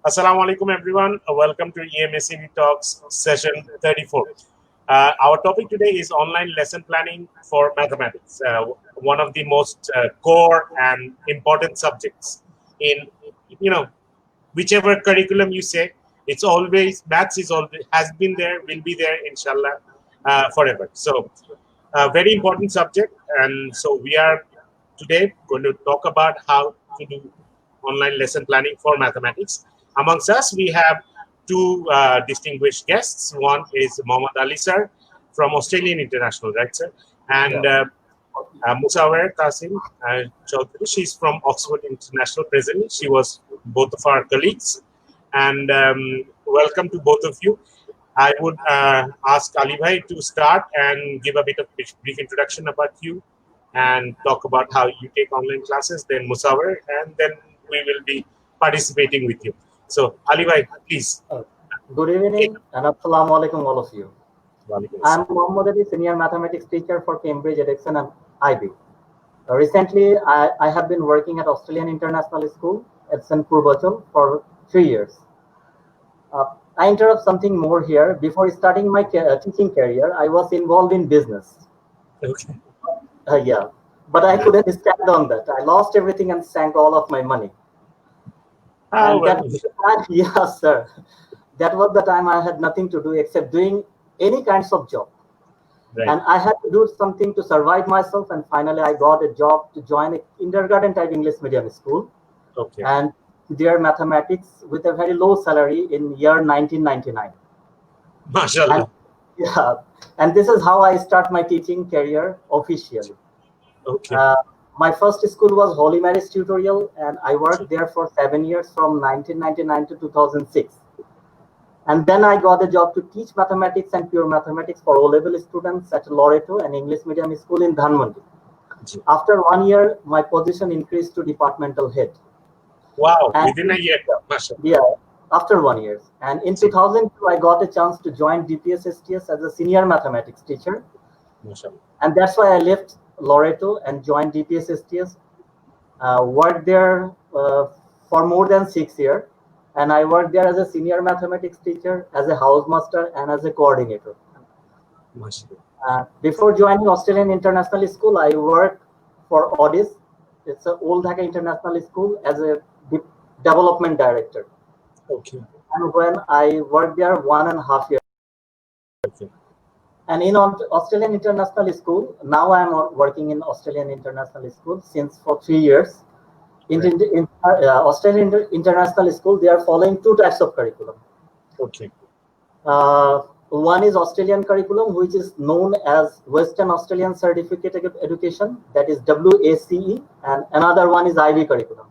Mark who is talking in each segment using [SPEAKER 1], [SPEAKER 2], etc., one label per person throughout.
[SPEAKER 1] Assalamu alaikum, everyone. Welcome to EMSAB Talks session 34. Our topic today is online lesson planning for mathematics, one of the most core and important subjects in, whichever curriculum you say. It's always, maths is always, has been there, will be there, inshallah, forever. So, very important subject. And so we are today going to talk about how to do online lesson planning for mathematics. Amongst us, we have two distinguished guests. One is Mohammad Ali sir from Australian International, right, sir? And Musawer Qasim Chaudhary, she's from Oxford International presently. She was both of our colleagues. And welcome to both of you. I would ask Ali Bhai to start and give a bit of brief introduction about you and talk about how you take online classes, then Musawer, and then we will be participating with you. So, Ali Bhai, please.
[SPEAKER 2] Good evening and Assalamu alaikum all of you. I'm Mohammad Ali, Senior Mathematics Teacher for Cambridge, Edexon and IB. Recently, I have been working at Australian International School at St. Purvachal for 3 years. I interrupt something more here. Before starting my teaching career, I was involved in business.
[SPEAKER 1] Okay.
[SPEAKER 2] Yeah, but I couldn't stand on that. I lost everything and sank all of my money. Yes, sir. That was the time I had nothing to do except doing any kinds of job. Right. And I had to do something to survive myself. And finally, I got a job to join a kindergarten type English medium school.
[SPEAKER 1] Okay.
[SPEAKER 2] And their mathematics with a very low salary in year 1999.
[SPEAKER 1] MashaAllah.
[SPEAKER 2] And this is how I start my teaching career officially.
[SPEAKER 1] Okay.
[SPEAKER 2] My first school was Holy Mary's Tutorial, and I worked there for 7 years from 1999 to 2006. And then I got a job to teach mathematics and pure mathematics for O-level students at Loreto, an English medium school in Dhanmondi. After 1 year, my position increased to departmental head.
[SPEAKER 1] Wow, within a year.
[SPEAKER 2] Yeah, after 1 year. And in 2002, I got a chance to join DPS STS as a senior mathematics teacher. And that's why I left Loreto and joined DPS STS. Worked there for more than 6 years. And I worked there as a senior mathematics teacher, as a housemaster, and as a coordinator. Before joining Australian International School, I worked for Audis. It's an Old Dhaka International School as a development director.
[SPEAKER 1] Okay.
[SPEAKER 2] And when I worked there 1.5 years.
[SPEAKER 1] Okay.
[SPEAKER 2] And in Australian International School, now I am working in Australian International School since for 3 years. In Australian International School, they are following 2 types of curriculum.
[SPEAKER 1] Okay.
[SPEAKER 2] One is Australian curriculum, which is known as Western Australian Certificate Education, that is WACE, and another one is IB curriculum,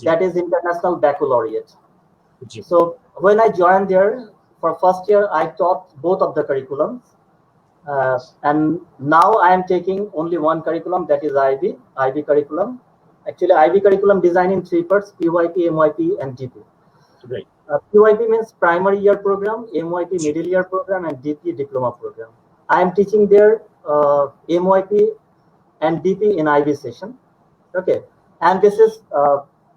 [SPEAKER 2] that is International Baccalaureate. So when I joined there, for first year, I taught both of the curriculums. And now I am taking only one curriculum, that is IB curriculum. Actually, IB curriculum designed in 3 parts, PYP, MYP, and DP.
[SPEAKER 1] Right.
[SPEAKER 2] PYP means primary year program, MYP middle year program, and DP diploma program. I am teaching there MYP and DP in IB session. Okay. And this is,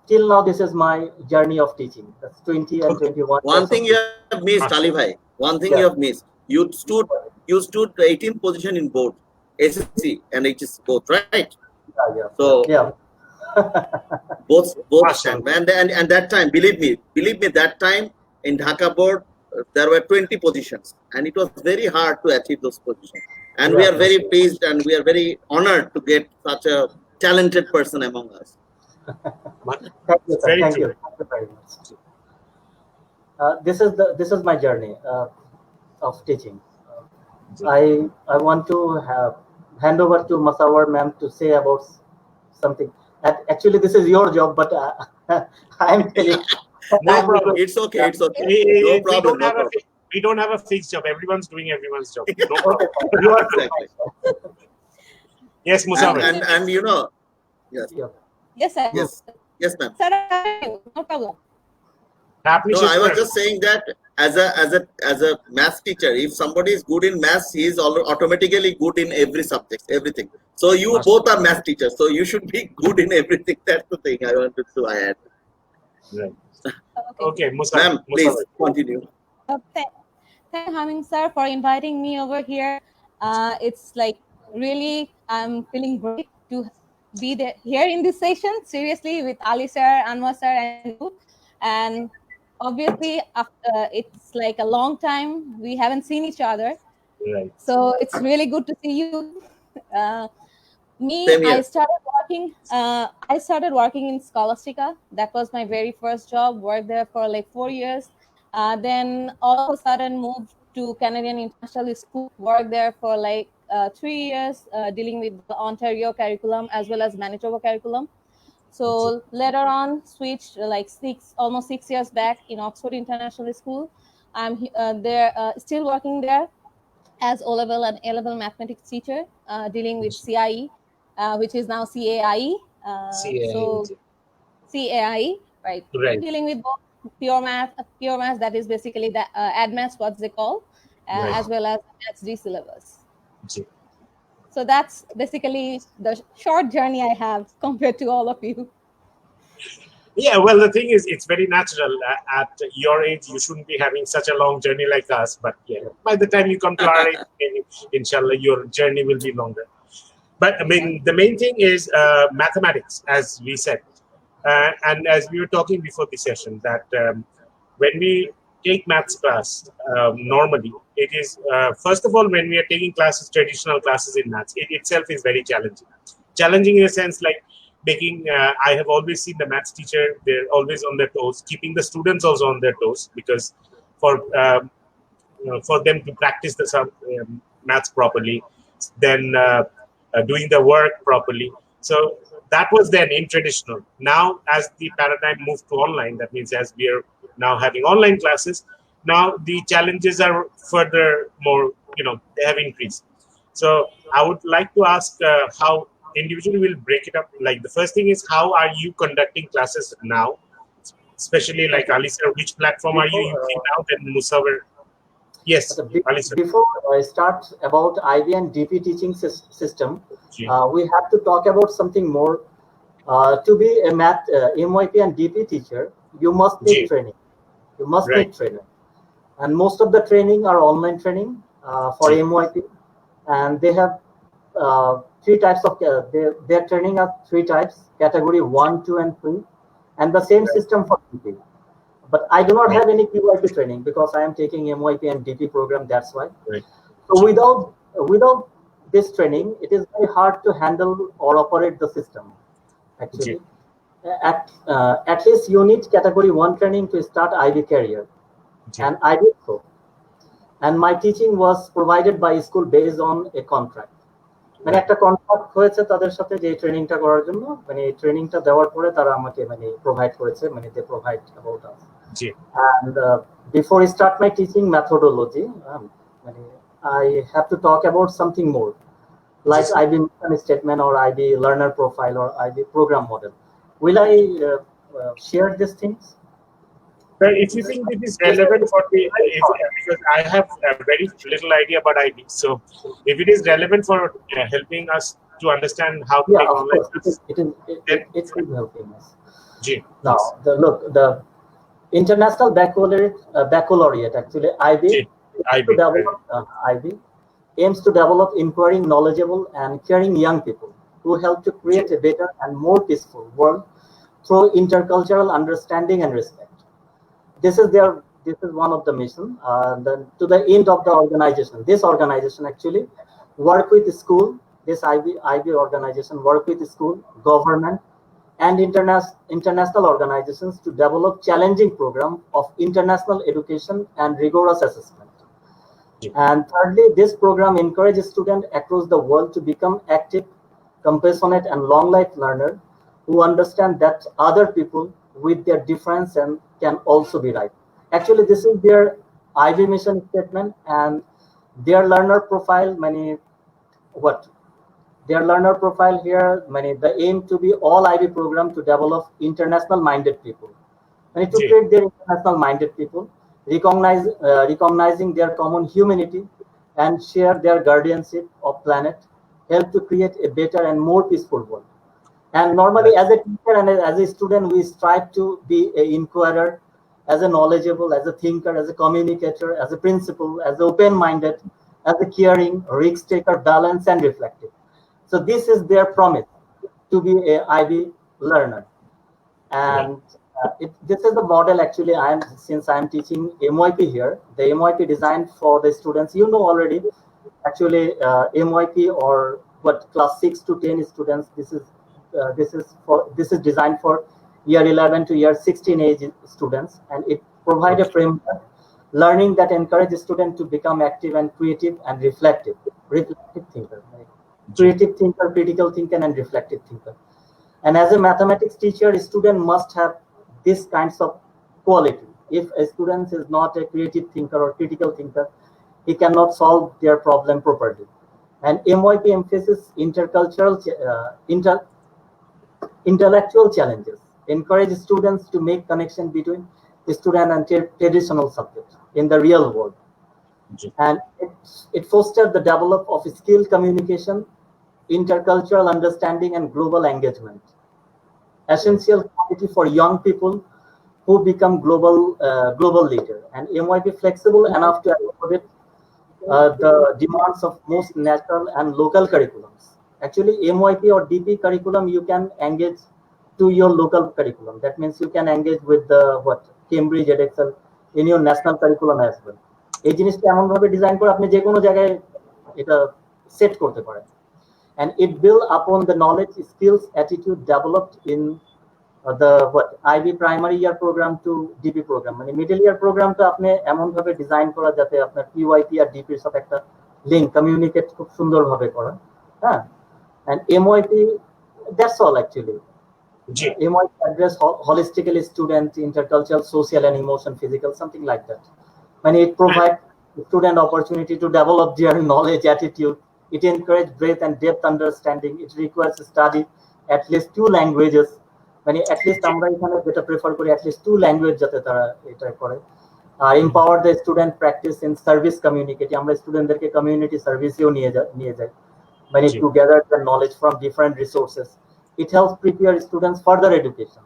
[SPEAKER 2] till now, this is my journey of teaching. That's 20 and 21.
[SPEAKER 3] One thing you have missed, Ali Bhai. One thing you have missed. You stood 18th position in both SSC and HS both, right?
[SPEAKER 2] Yeah.
[SPEAKER 3] So
[SPEAKER 2] yeah.
[SPEAKER 3] both stand. And that time, believe me, that time in Dhaka board there were 20 positions, and it was very hard to achieve those positions. And we are very pleased and we are very honored to get such a talented person among us.
[SPEAKER 2] Thank you very much. This is my journey of teaching. I want to hand over to Masawar ma'am to say about something. Actually, this is your job, but I'm telling.
[SPEAKER 3] No problem. It's okay. It's okay. No problem.
[SPEAKER 1] We don't have a fixed job. Everyone's doing everyone's job. No problem.
[SPEAKER 2] You are
[SPEAKER 3] exactly.
[SPEAKER 1] Yes, Musawer.
[SPEAKER 3] And you know, yes.
[SPEAKER 4] Yes, sir.
[SPEAKER 3] Yes, ma'am.
[SPEAKER 4] Sir, no problem.
[SPEAKER 3] No, I was just saying that as a math teacher, if somebody is good in maths, he is automatically good in every subject, everything. So you both are math teachers, so you should be good in everything. That's the thing I wanted to add.
[SPEAKER 1] Right.
[SPEAKER 4] Okay.
[SPEAKER 1] Okay, Musa.
[SPEAKER 3] Ma'am, please continue.
[SPEAKER 4] Thank you, Haming sir, for inviting me over here. It's like really, I'm feeling great to be there here in this session. Seriously, with Ali sir, Anwar sir, and you. And obviously, after it's like a long time we haven't seen each other,
[SPEAKER 1] Right.
[SPEAKER 4] so it's really good to see you. Uh, Me,
[SPEAKER 3] Same here.
[SPEAKER 4] I started working in Scholastica. That was my very first job. Worked there for like 4 years. Then all of a sudden moved to Canadian International School. Worked there for like 3 years, dealing with the Ontario curriculum as well as Manitoba curriculum. So later on, switched like almost 6 years back in Oxford International School. I'm there, still working there as O-level and A-level mathematics teacher, dealing with CIE, which is now CAIE. So CAIE, right?
[SPEAKER 1] Right.
[SPEAKER 4] Dealing with both pure math, that is basically the admaths, what they call,
[SPEAKER 1] Right.
[SPEAKER 4] as well as maths D syllabus.
[SPEAKER 1] Ji.
[SPEAKER 4] So that's basically the short journey I have compared to all of you.
[SPEAKER 1] Yeah, well, the thing is, it's very natural. At your age, you shouldn't be having such a long journey like us. But yeah, by the time you come to our age, maybe, inshallah, your journey will be longer. But I mean, the main thing is mathematics, as we said. And as we were talking before the session, that when we take maths class, normally, it is, first of all, when we are taking classes, traditional classes in maths, it itself is very challenging. Challenging in a sense like making, I have always seen the maths teacher, they're always on their toes, keeping the students also on their toes, because for them to practice the maths properly, then doing the work properly. So that was then in traditional. Now, as the paradigm moved to online, that means as we are now having online classes, now the challenges are further more, they have increased. So I would like to ask how individually we'll break it up. Like the first thing is, how are you conducting classes now? Especially like Ali sir, which platform are you using now? Then Musa will. Yes, Ali sir.
[SPEAKER 2] Before I start about IB and DP teaching system,
[SPEAKER 1] Ji.
[SPEAKER 2] we have to talk about something more. To be a math MYP and DP teacher, you must need
[SPEAKER 1] Ji.
[SPEAKER 2] training. You must
[SPEAKER 1] Right.
[SPEAKER 2] need training, and most of the training are online training for
[SPEAKER 1] Ji.
[SPEAKER 2] MYP, and they have three types of their training are three types: category 1, 2, and 3, and the same system for DP. But I do not
[SPEAKER 1] Right.
[SPEAKER 2] have any PYP training because I am taking MYP and DP program. That's why.
[SPEAKER 1] Right.
[SPEAKER 2] So without this training, it is very hard to handle or operate the system. Actually,
[SPEAKER 1] Ji.
[SPEAKER 2] at least you need category 1 training to start IB career,
[SPEAKER 1] Ji.
[SPEAKER 2] and I did so. And my teaching was provided by school based on a contract. মানে একটা contract হয়েছে তাদের সাথে যে ট্রেনিংটা করার জন্য, মানে এই ট্রেনিংটা দেওয়ার পরে তারা আমাকে মানে প্রোভাইড করেছে, মানে they provide about us.
[SPEAKER 1] Ji.
[SPEAKER 2] And before I start my teaching methodology, I have to talk about something more, like
[SPEAKER 1] Yes,
[SPEAKER 2] IB mission statement or IB learner profile or IB program model. Will I share these things?
[SPEAKER 1] But if you think this is relevant for the, because I have a very little idea about IB, so if it is relevant for helping us to understand how to
[SPEAKER 2] Yeah,
[SPEAKER 1] take
[SPEAKER 2] of
[SPEAKER 1] online
[SPEAKER 2] course,
[SPEAKER 1] classes,
[SPEAKER 2] it's really helping us.
[SPEAKER 1] Ji.
[SPEAKER 2] Now, the international baccalaureate actually IB
[SPEAKER 1] Ji. IB.
[SPEAKER 2] to develop IB aims to develop inquiring, knowledgeable, and caring young people who help to create a better and more peaceful world through intercultural understanding and respect. This is one of the mission. Then to the end of the organization, this organization actually work with the school. This IB organization work with the school, government, and international organizations to develop challenging program of international education and rigorous assessment. And thirdly, this program encourages students across the world to become active, compassionate, and long life learner who understand that other people with their difference and can also be right. Actually, this is their IB mission statement, and their learner profile. Their learner profile here, the aim to be all IB program to develop international minded people. To create their international minded people, recognizing their common humanity and share their guardianship of planet, help to create a better and more peaceful world. And normally, as a teacher and as a student, we strive to be an inquirer, as a knowledgeable, as a thinker, as a communicator, as a principal, as open-minded, as a caring, risk-taker, balanced, and reflective. So this is their promise to be a IB learner. And this is the model actually. Since I'm teaching MYP here, the MYP designed for the students, you know already. Actually, MYP or what class 6 to 10 students. This is designed for year 11 to year 16 age students, and it provides a framework learning that encourages students to become active and creative and reflective thinker, right? Creative thinker, critical thinker, and reflective thinker. And as a mathematics teacher, a student must have these kinds of quality. If a student is not a creative thinker or critical thinker, he cannot solve their problem properly. And MYP emphasizes intercultural, intellectual challenges, encourage students to make connection between the student and traditional subjects in the real world. And it fosters the development of skill communication, intercultural understanding, and global engagement. Essential quality for young people who become global leader. And MYP flexible enough to accommodate the demands of most national and local curriculums. Actually, MYP or DP curriculum, you can engage to your local curriculum. That means you can engage with the Cambridge EdExcel in your national curriculum as well. এই জিনিসটা এমন ভাবে design করে আপনি যে কোনো জায়গায় এটা সেট করতে পারেন। And it build upon the knowledge, skills, attitude developed in the IB primary year program to DP program. মানে middle year programটা আপনি এমন ভাবে ডিজাইন করা যাতে আপনার PYP আর DP এর সাথে একটা লিংক কমিউনিকেট খুব সুন্দরভাবে করা। হ্যাঁ, and MYP, that's all actually. MYP address holistically student, intercultural, social and emotion, physical, something like that. When it provides student opportunity to develop their knowledge, attitude, it encourages breadth and depth understanding. It requires study at least 2 languages. মানে at least আমরা এখানে যেটা prefer করি at least 2 language যাতে তারা এটা করে। Empower the student practice in service community. আমরা স্টুডেন্টদেরকে কমিউনিটি সার্ভিসেও নিয়ে যাই। মানে to gather the knowledge from different resources. It helps prepare students further education,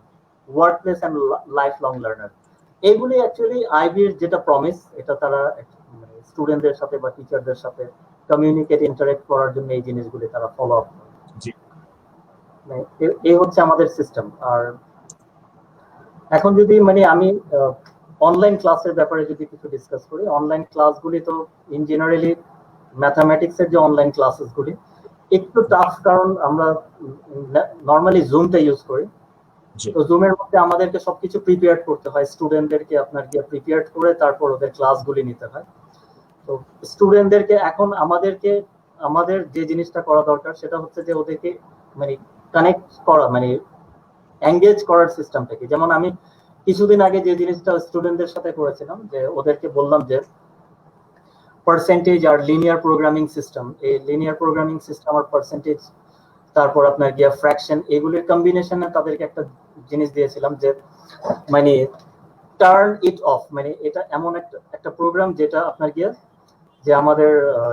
[SPEAKER 2] workplace and lifelong learner. এগুলি অ্যাকচুয়ালি আইবির যেটা প্রমিস, এটা তারা স্টুডেন্টদের সাথে বা টিচারদের সাথে কমিউনিকেট ইন্টারেক্ট করার জন্য এই জিনিসগুলি তারা ফলো আপ করে। এই হচ্ছে আমাদের সিস্টেম। আর এখন যদি মানে আমি অনলাইন ক্লাসের ব্যাপারে যদি কিছু ডিসকাস করি, অনলাইন ক্লাসগুলি তো ইন জেনারেলি ম্যাথামেটিক্সের যে অনলাইন ক্লাসেসগুলি একটু টাফ, কারণ আমরা নর্মালি জুমটা ইউজ করি। তো জুমের মধ্যে আমাদেরকে সবকিছু প্রিপেয়ার করতে হয়, স্টুডেন্টদেরকে আপনার গিয়ে প্রিপেয়ার করে তারপর ওদের ক্লাসগুলি নিতে হয়। তো স্টুডেন্টদেরকে এখন আমাদের যে জিনিসটা করা দরকার সেটা হচ্ছে যে ওদেরকে মানে কানেক্ট করা, মানে এঙ্গেজ করার সিস্টেমটাকে। যেমন আমি কিছুদিন আগে যে জিনিসটা স্টুডেন্টদের সাথে করেছিলাম, যে ওদেরকে বললাম যে পার্সেন্টেজ আর লিনিয়ার প্রোগ্রামিং সিস্টেম, এই লিনিয়ার প্রোগ্রামিং সিস্টেম আর পার্সেন্টেজ, তারপর আপনার গিয়া ফ্র্যাকশন, এগুলির কম্বিনেশনে তাদেরকে একটা জিনিস দিয়েছিলাম যে মানে টার্ন ইট অফ। মানে এটা এমন একটা প্রোগ্রাম যেটা আপনার গিয়া যে আমাদের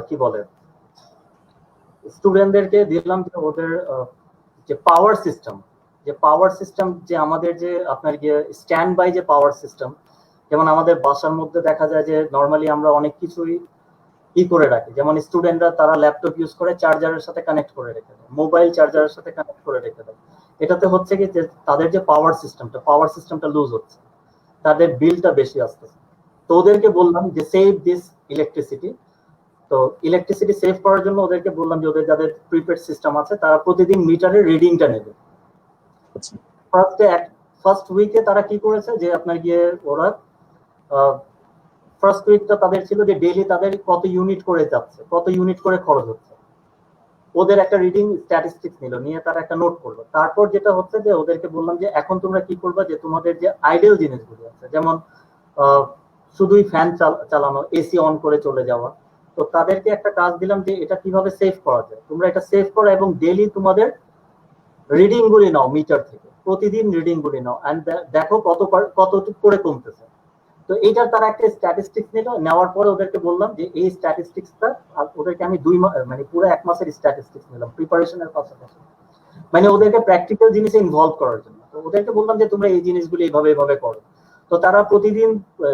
[SPEAKER 2] কি বলে স্টুডেন্টদেরকে দিলাম যে ওদের যে পাওয়ার সিস্টেম যে আমাদের যে আপনার গিয়ে স্ট্যান্ড বাই যে পাওয়ার সিস্টেম, যেমন আমাদের বাসার মধ্যে দেখা যায় যে নর্মালি আমরা অনেক কিছুই করে রাখি। যেমন স্টুডেন্টরা তারা ল্যাপটপ ইউজ করে চার্জারের সাথে কানেক্ট করে রেখে দেয়, মোবাইল চার্জারের সাথে কানেক্ট করে রেখে দেয়। এটাতে হচ্ছে কি যে তাদের যে পাওয়ার সিস্টেমটা লুজ হচ্ছে, তাদের বিলটা বেশি আসতেছে। তো ওদেরকে বললাম যে সেভ দিস ইলেকট্রিসিটি। তো ইলেকট্রিসিটি সেভ করার জন্য ওদেরকে বললাম যে ওদের যাদের প্রিপেড সিস্টেম আছে তারা প্রতিদিন মিটারের রিডিংটা নেবে। ফার্স্ট উইকে তারা কি করেছে যে আপনার গিয়ে ওরা ফার্স্ট উইকটা তাদের ছিল যে ডেইলি তাদের কত ইউনিট করে যাচ্ছে, কত ইউনিট করে খরচ হচ্ছে, ওদের একটা রিডিং স্ট্যাটিস্টিক্স নিয়ে তারা একটা নোট করলো। তারপর যেটা হচ্ছে যে ওদেরকে বললাম যে এখন তোমরা কি করবা, যে তোমাদের যে আইডল জিনিসগুলো আছে, যেমন শুধুই ফ্যান চালানো, এসি অন করে চলে যাওয়া, তো তাদেরকে একটা কাজ দিলাম যে এটা কিভাবে সেভ করা যায়। তোমরা এটা সেভ করো এবং ডেইলি তোমাদের রিডিং গুলি নাও, মিটার থেকে প্রতিদিন রিডিং গুলি নাও, এন্ড দেখো কতটুকু করে কমতেছে। তো এইটার তারা একটা স্ট্যাটিস্টিক্স নিল, নেওয়ার পরে ওদেরকে বললাম যে এই স্ট্যাটিস্টিক্সটা ওদেরকে আমি 2 মাস মানে পুরো 1 মাসের স্ট্যাটিস্টিক্স নিলাম প্রিপারেশনের পাশাপাশি। মানে ওদেরকে প্র্যাকটিক্যাল জিনিসে ইনভলভ করার জন্য। তো ওদেরকে বললাম যে তোমরা এই জিনিসগুলি এইভাবে এইভাবে করো। তো তারা প্রতিদিন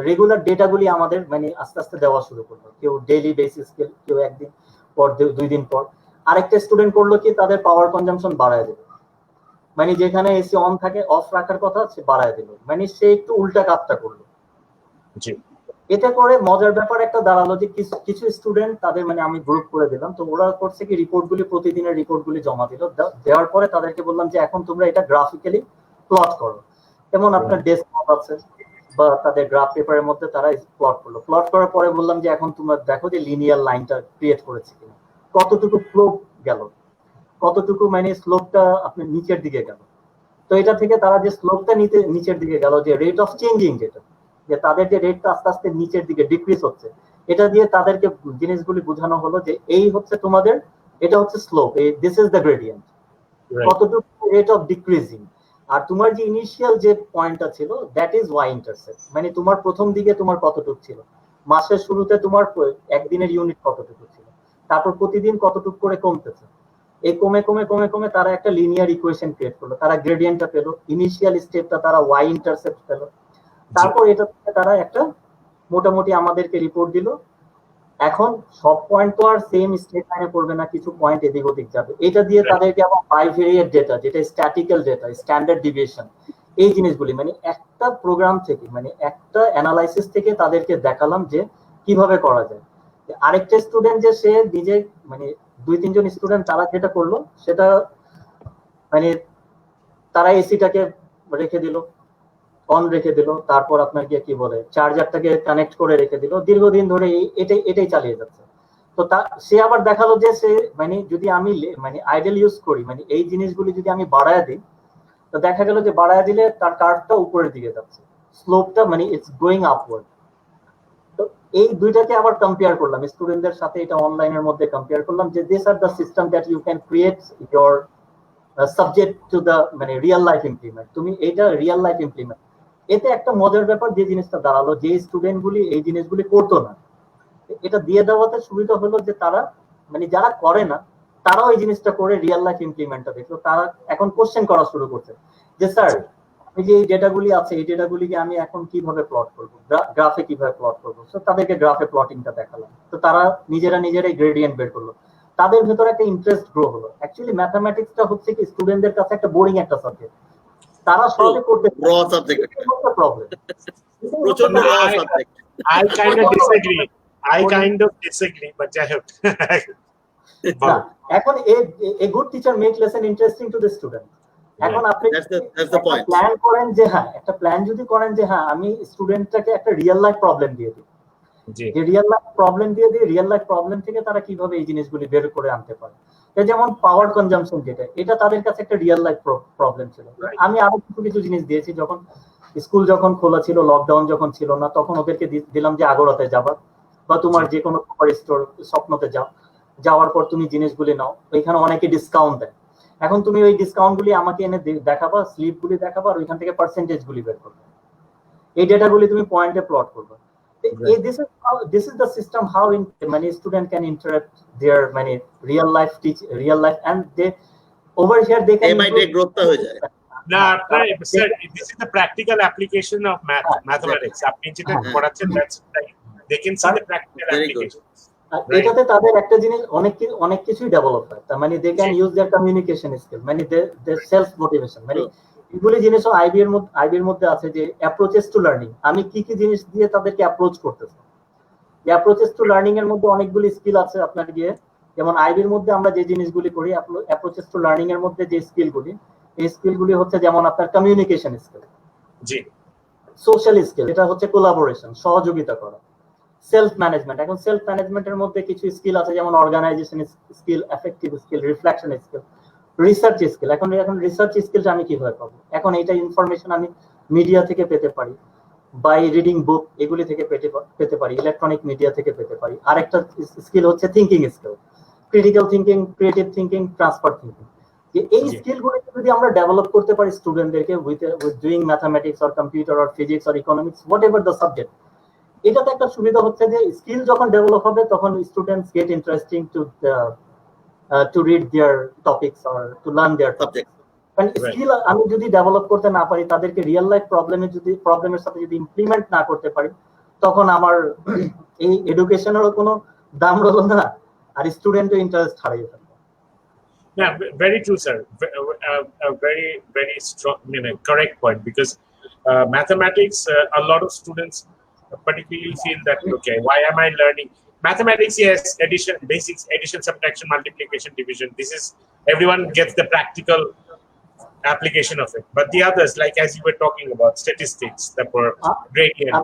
[SPEAKER 2] রেগুলার ডেটাগুলি আমাদের মানে আস্তে আস্তে দেওয়া শুরু করলো, কেউ ডেইলি বেসিস, কেউ একদিন পর, 2 দিন পর। আরেকটা স্টুডেন্ট করলো কি, তাদের পাওয়ার কনজাম্পশন বাড়ায় দিল, মানে যেখানে এসি অন থাকে অফ রাখার কথা সে বাড়ায় দিল, মানে সে একটু উল্টা কাজটা করলো। এটা করে মজার ব্যাপার একটা দাঁড়ালো যে কিছু স্টুডেন্ট তাদের মানে আমি গ্রুপ করে দিলাম, তো ওরা করছে কি রিপোর্টগুলি, প্রতিদিনের রিপোর্টগুলি জমা দিল। দেওয়ার পরে তাদেরকে বললাম যে এখন তোমরা এটা গ্রাফিক্যালি প্লট করো, যেমন আপনার ডেস্ক মপ আছে বা তাদের গ্রাফ পেপারের মধ্যে তারা প্লট করলো। প্লট করার পরে বললাম যে এখন তোমরা দেখো যে লিনিয়ার লাইনটা ক্রিয়েট করেছে কিনা, কতটুকু স্লোপ গেল, কতটুকু মানে স্লোপটা আপনার নিচের দিকে গেল। তো এটা থেকে তারা যে স্লোপটা নিচের দিকে গেল, যে রেট অফ চেঞ্জিং, যেটা যে তাদের যে রেটটা আস্তে আস্তে নিচের দিকে ডিক্রিজ হচ্ছে, এটা দিয়ে তাদেরকে জিনিসগুলি বোঝানো হলো যে এই হচ্ছে তোমাদের, এটা হচ্ছে slope, this is the gradient, কতটুকু রেট অফ ডিক্রিজিং। আর তোমার যে ইনিশিয়াল যে পয়েন্টটা ছিল দ্যাট ইজ ওয়াই ইন্টারসেপ্ট, মানে তোমার প্রথম দিকে তোমার কতটুকু ছিল, মাসের শুরুতে তোমার একদিনের ইউনিট কতটুকু ছিল, তারপর প্রতিদিন কতটুকু করে কমতেছে। এই কমে কমে কমে কমে তারা একটা লিনিয়ার ইকুয়েশন ক্রিয়েট করলো, তারা গ্রেডিয়েন্টটা পেলো, ইনিশিয়াল স্টেপটা তারা ওয়াই ইন্টারসেপ্ট পেলো। তারপর এটা থেকে তারা একটা মোটামুটি আমাদেরকে রিপোর্ট দিল। এখন সব পয়েন্ট তো আর সেম স্ট্রেট লাইনে পড়বে না, কিছু পয়েন্ট এদিক ওদিক যাবে। এটা দিয়ে তাদেরকে আবার বাইভেরিয়েট ডেটা, যেটা স্ট্যাটিক্যাল ডেটা, স্ট্যান্ডার্ড ডিভিয়েশন, এই জিনিসগুলি মানে একটা প্রোগ্রাম থেকে, মানে একটা অ্যানালাইসিস থেকে তাদেরকে দেখালাম যে কিভাবে করা যায়। আরেকটা স্টুডেন্ট যে সে নিজে মানে 2-3 জন স্টুডেন্ট তারা যেটা করলো সেটা মানে তারা এসিটাকে রেখে দিল, অন রেখে দিল, তারপর আপনার গিয়ে কি বলে চার্জারটাকে কানেক্ট করে রেখে দিল, দীর্ঘদিন ধরে এটাই চালিয়ে যাচ্ছে। তো সে আবার দেখালো যে সে মানে যদি আমি মানে আইডল ইউজ করি, মানে এই জিনিসগুলি যদি আমি বাড়ায় দিই, তো দেখা গেল যে বাড়ায় দিলে তার কার্ভটা উপরের দিকে যাচ্ছে, স্লোপটা মানে ইটস গোয়িং আপওয়ার্ড। তো এই দুইটাকে আবার কম্পেয়ার করলাম স্টুডেন্টদের সাথে, এটা অনলাইনের মধ্যে কম্পেয়ার করলাম যে this are the system that you can create your subject to the মানে রিয়েল লাইফ ইমপ্লিমেন্ট, তুমি এটা রিয়েল লাইফ ইমপ্লিমেন্ট। এতে একটা মজার ব্যাপার যে জিনিসটা দাঁড়ালো, যে স্টুডেন্টগুলি এই জিনিসগুলি করতো না, এটা দিয়ে দেওয়াতে সুবিধা হলো যে তারা মানে যারা করে না তারাও এই জিনিসটা করে রিয়েল লাইফ ইমপ্লিমেন্টটা দেখলো, তারা এখন কোশ্চেন করা শুরু করছে যে স্যার এই যে এই ডেটাগুলি আছে, এই ডেটাগুলিকে আমি এখন কিভাবে প্লট করবো, গ্রাফে কিভাবে প্লট করবো। তো তাদেরকে গ্রাফে প্লটিংটা দেখালাম, তো তারা নিজেরাই গ্রেডিয়েন্ট বের করলো, তাদের ভেতরে একটা ইন্টারেস্ট গ্রো হলো। অ্যাকচুয়ালি ম্যাথামেটিক্সটা হচ্ছে কি স্টুডেন্টদের কাছে একটা বোরিং একটা সাবজেক্ট, তারা সহজে করতে problem.
[SPEAKER 1] I kind of disagree, but যাই হোক।
[SPEAKER 2] এখন a good teacher make lesson interesting to the student. এখন আপনি প্ল্যান করেন যে হ্যাঁ, একটা প্ল্যান যদি করেন যে হ্যাঁ আমি স্টুডেন্টটাকে একটা রিয়েল লাইফ প্রবলেম দিয়ে দিই, যে রিয়েল লাইফ প্রবলেম দিয়ে দিই, রিয়েল লাইফ প্রবলেম থেকে তারা কিভাবে এই জিনিসগুলি বের করে আনতে পারে। যেমন পাওয়ার কনজাম্পশন, যেটা এটা তাদের কাছে একটা রিয়েল লাইফ প্রবলেম ছিল। আমি আরো কিছু জিনিস দিয়েছি, যখন স্কুল যখন খোলা ছিল, লকডাউন যখন ছিল না, তখন ওদেরকে দিলাম যে আগরতে যাবা বা তোমার যে কোনো সুপার স্টোর স্বপ্নতে যাও, যাওয়ার পর তুমি জিনিসগুলি নাও, ওইখানে অনেকে ডিসকাউন্ট দেয়। এখন তুমি ওই ডিসকাউন্ট গুলি আমাকে এনে দেখাবা, স্লিপ গুলি দেখাবা, আর ওইখান থেকে পার্সেন্টেজ গুলি বের করবে, এই ডেটাগুলি তুমি পয়েন্টে প্লট করবে। This is the system how many student can interact their many real life and they over here they can
[SPEAKER 3] growth হয়ে যায়।
[SPEAKER 1] না sir, this is the practical application of mathematics. আপনি যেটা পড়াচ্ছেন that's like they can see the practical application.
[SPEAKER 2] এটাতে তাদের একটা জিনিস অনেক কিছুই ডেভেলপ হয়, তার মানে they can use their communication skill, মানে দে সেলফ মোটিভেশন, মানে এগুলি জিনিসও আইবির মধ্যে আছে যে অ্যাপ্রোচেস টু লার্নিং, আমি কি কি জিনিস দিয়ে তাদেরকে অ্যাপ্রোচ করতেছি। অ্যাপ্রোচেস টু লার্নিং এর মধ্যে অনেকগুলি স্কিল আছে আপনার গিয়ে, যেমন আইবির মধ্যে আমরা যে জিনিসগুলি করি, অ্যাপ্রোচেস টু লার্নিং এর মধ্যে যে স্কিলগুলি, এই স্কিলগুলি হচ্ছে যেমন আপনার কমিউনিকেশন স্কিল, জি, সোশ্যাল স্কিল, এটা হচ্ছে কোলাবোরেশন, সহযোগিতা করা, সেলফ ম্যানেজমেন্ট। এখন সেলফ ম্যানেজমেন্টের মধ্যে কিছু স্কিল আছে যেমন organisation skill, effective skill, reflection skill, research skill. এখন রিসার্চ স্কিলটা আমি কিভাবে পাবো? এখন এইটা ইনফরমেশন আমি মিডিয়া থেকে পেতে পারি, বাই রিডিং বুক, এগুলি থেকে পেতে পারি, ইলেকট্রনিক মিডিয়া থেকে পেতে পারি। আরেকটা স্কিল হচ্ছে thinking skill, critical thinking, creative thinking, transfer thinking. যে এই স্কিলগুলো যদি আমরা ডেভেলপ করতে পারি স্টুডেন্টদেরকে with doing mathematics or computer or physics or economics, what ever the subject, এটাতে একটা সুবিধা হচ্ছে যে স্কিল যখন ডেভেলপ হবে তখন students get interesting to to read their topics or to learn their topics. কারণ স্কিল আমি যদি ডেভেলপ করতে না পারি, তাদেরকে রিয়েল লাইফ প্রবলেমের সাথে যদি ইমপ্লিমেন্ট না করতে পারি, তখন আমার এই এডুকেশনেরও কোনো দাম রইল না, আর স্টুডেন্টও ইন্টারেস্ট হারিয়ে ফেলবে।
[SPEAKER 1] Yeah, very true, sir. A very, very strong, correct point, because mathematics, a lot of students particularly feel that, okay, why am I learning mathematics? Yes, addition, basics, addition, subtraction, multiplication, division. This is, everyone gets the practical application of it. But the others, like as you were talking about, statistics, the gradient.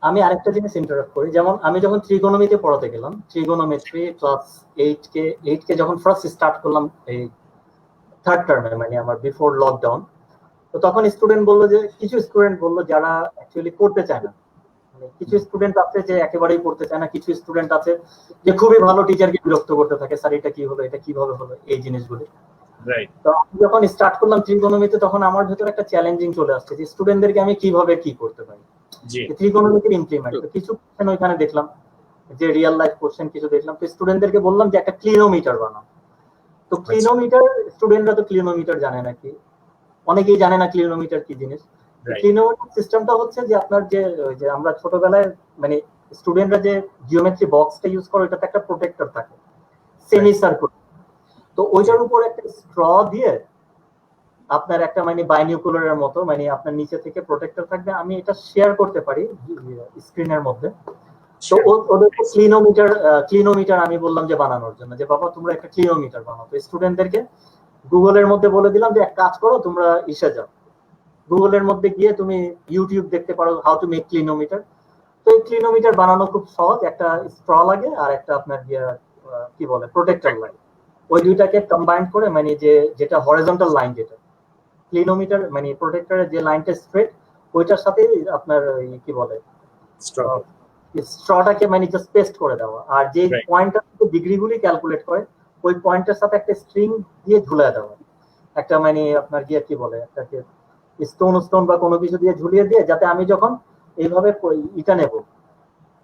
[SPEAKER 2] আমি আরেকটা জিনিস interrupt করি, যেমন আমি যখন ত্রিগোনোমিতে পড়াতে গেলাম, ত্রিগোনোমেট্রি class 8 কে যখন ফার্স্ট স্টার্ট করলাম এই থার্ড টার্মে, মানে আমার বিফোর লকডাউন, তো তখন স্টুডেন্ট বললো যে, কিছু স্টুডেন্ট বললো যারা অ্যাকচুয়ালি করতে চায় না, মানে কিছু স্টুডেন্ট আছে যে একেবারেই পড়তে চায় না, কিছু স্টুডেন্ট আছে যে খুবই ভালো টিচারকে বিরক্ত করতে থাকে, স্যার এটা কি হলো, এটা কিভাবে হলো, এই জিনিসগুলো। তো আমি যখন স্টার্ট করলাম ত্রিগোনোমিতে, তখন আমার ভেতরে একটা চ্যালেঞ্জিং চলে আসছে যে স্টুডেন্টদেরকে আমি কিভাবে কি করতে পারি ত্রিগোনোমিতির ইমপ্লিমেন্ট। কিছু কোশ্চেন ওইখানে দেখলাম, যে রিয়েল লাইফ কোশ্চেন কিছু দেখলাম, তো স্টুডেন্টদেরকে বললাম যে একটা ক্লিনোমিটার বানাও। তো ক্লিনোমিটার, স্টুডেন্টরা তো ক্লিনোমিটার জানে না, কি অনেকেই জানে না ক্লিনোমিটার কি জিনিস। ক্লিনোমিটার সিস্টেমটা হচ্ছে যে আপনার যে আমরা ছোটবেলায় মানে স্টুডেন্টরা যে জিওমেট্রি বক্সটা ইউজ করে, ওটাতে একটা প্রোটেক্টর থাকে সেমি সার্কুলার, তো ওইটার উপর একটা স্ট্র দিয়ে আপনার একটা মানে বাইনিকুলারের মতো, মানে আপনার নিচে থেকে প্রোটেক্টর থাকবে। আমি এটা শেয়ার করতে পারি স্ক্রিনের মধ্যে। তো ওদেরকে ক্লিনোমিটার আমি বললাম যে বানানোর জন্য, যে বাবা তোমরা একটা ক্লিনোমিটার বানাও। তো স্টুডেন্টদেরকে গুগলের মধ্যে বলে দিলাম যে এক কাজ করো, তোমরা ইসে যাও, গুগলের মধ্যে গিয়ে তুমি ইউটিউব দেখতে পারো হাউ টু মেক ক্লিনোমিটার। তো এই ক্লিনোমিটার বানানো খুব সহজ, একটা স্ট্র লাগে আর একটা আপনার কি বলে প্রোটেক্টর লাগে, ওই দুইটাকে কম্বাইন করে, মানে যেটা হরিজন্টাল লাইন, যেটা ক্লিনোমিটার মানে প্রোটেক্টরের যে লাইনটা স্ট্রেট, ওইটার সাথে আপনার কি বলে স্ট্রটাকে মানে জাস্ট পেস্ট করে দেওয়া, আর যে পয়েন্টটা ডিগ্রিগুলি ক্যালকুলেট করে, ওই পয়েন্টের সাথে একটা স্ট্রিং দিয়ে ঝুলিয়ে দেওয়া, একটা মানে আপনার কি বলে একটা স্টোন বা কোনো কিছু দিয়ে ঝুলিয়ে দিয়ে, যাতে আমি যখন এইভাবে এটা নেব,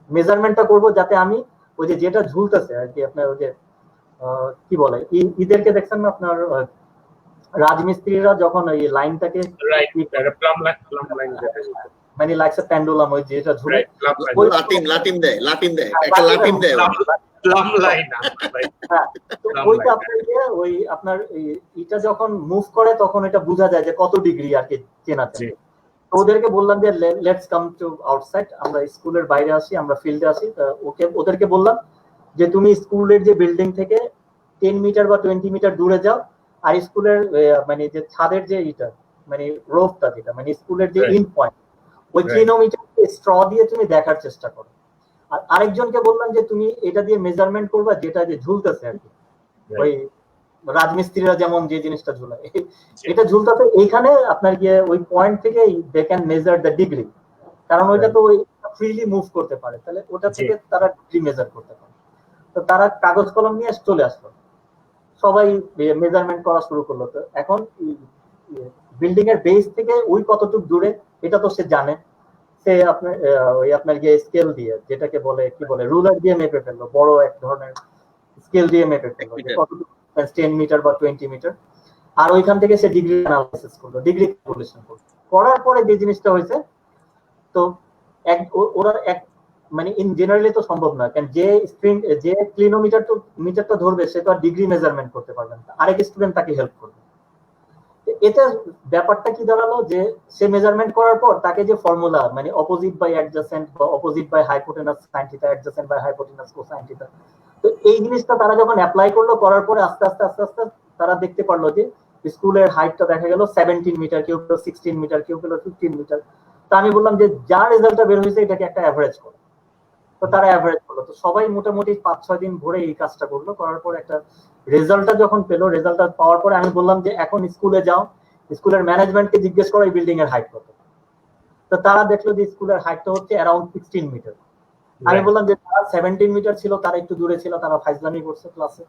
[SPEAKER 2] মেজারমেন্টটা করব, যাতে আমি ওই যেটা ঝুলতেছে আর কি, আপনার ওই যে কি বলে ঈদেরকে দেখছেন না আপনার রাজমিস্ত্রিরা যখন ওই লাইনটাকে মানে লাগছে প্যান্ডুলাম, ওই যেটা ঝুলে
[SPEAKER 3] লাটিম দেয় একটা লাটিম দেয়,
[SPEAKER 2] ওইটা আপনার ওই আপনার এটা যখন মুভ করে, তখন এটা বোঝা যায় যে কত ডিগ্রি আর কি চেনা যায়। তো ওদেরকে বললাম যে লেটস কাম টু আউটসাইড, আমরা স্কুলের বাইরে আসি, আমরা ফিল্ডে আসি। ওদেরকে বললাম যে তুমি স্কুলের যে বিল্ডিং থেকে 10 মিটার বা 20 মিটার দূরে যাও, আর স্কুলের মানে যে ছাদের যে ইটা মানে রোফটা, যেটা মানে স্কুলের যে ইন পয়েন্ট, ওই ক্লিনোমিটার স্ট্র দিয়ে তুমি দেখার চেষ্টা করো। আর আরেকজনকে বললাম যে তুমি এটা দিয়ে মেজারমেন্ট করবা, যেটা যে ঝুলতেছে আর কি, ওই রাজমিস্ত্রিরা যেমন যে জিনিসটা ঝুলায়, এটা ঝুলতেছে এইখানে আপনার গিয়ে ওই পয়েন্ট থেকে they can measure the degree, কারণ ওইটা তো ওই ফ্রিলি মুভ করতে পারে, তাহলে ওটা থেকে তারা ডিগ্রি মেজার করতে পারে। তো তারা কাগজ কলম নিয়ে চলে আসলো, সবাই মেজারমেন্ট করা শুরু করলো। তো এখন বিল্ডিং এর বেস থেকে ওই কতটুকু দূরে, এটা তো সে জানে, সে আপনার ওই আপনার গিয়ে স্কেল দিয়ে, যেটাকে বলে কি বলে রুলার দিয়ে মেপে ফেললো, বড় এক ধরনের স্কেল দিয়ে মেপে ফেললো যে কতটুকু 10 মিটার বা 20 মিটার, আর ওইখান থেকে সে ডিগ্রি অ্যানালাইসিস করলো, ডিগ্রি ক্যালকুলেশন করলো। করার পরে যে জিনিসটা হয়েছে, তো ওরা এক মানে ইন জেনারেলি তো সম্ভব না, কারণ যে ক্লিনোমিটারটা ধরবে, সে তো আর ডিগ্রি মেজারমেন্ট করতে পারবে না, আরেক স্টুডেন্ট তাকে হেল্প করবে। এটা ব্যাপারটা কি দাঁড়ালো, যে সে মেজারমেন্ট করার পর তাকে যে ফর্মুলা মানে অপোজিট বাই অ্যাডজাসেন্ট বা opposite by hypotenuse sine theta, adjacent by hypotenuse cosine theta, তো এই জিনিসটা তারা যখন অ্যাপ্লাই করলো, করার পরে আস্তে আস্তে তারা দেখতে পারলো যে স্কুলের হাইটটা দেখা গেল 17 মিটার, কেউ কেউ 16 মিটার, কেউ কেউ 15 মিটার। তো আমি বললাম যে যার রেজাল্টটা বের হয়েছে, এটাকে একটা অ্যাভারেজ করো। তো তারা অ্যাভারেজ করলো। তো সবাই মোটামুটি 5-6 দিন ধরে এই কাজটা করলো, করার পর একটা রেজাল্টটা যখন পেলো, রেজাল্টটা পাওয়ার পরে আমি বললাম যে এখন স্কুলে যাও, স্কুলের ম্যানেজমেন্টকে জিজ্ঞেস করো এই বিল্ডিং এর হাইট কত। তো তারা দেখলো যে স্কুলের হাইটটা হচ্ছে অ্যারাউন্ড 16 মিটার। আমি বললাম যে যারা 17 মিটার ছিল, তারা একটু দূরে ছিল, তারা ফাইজলামি করছে ক্লাসে,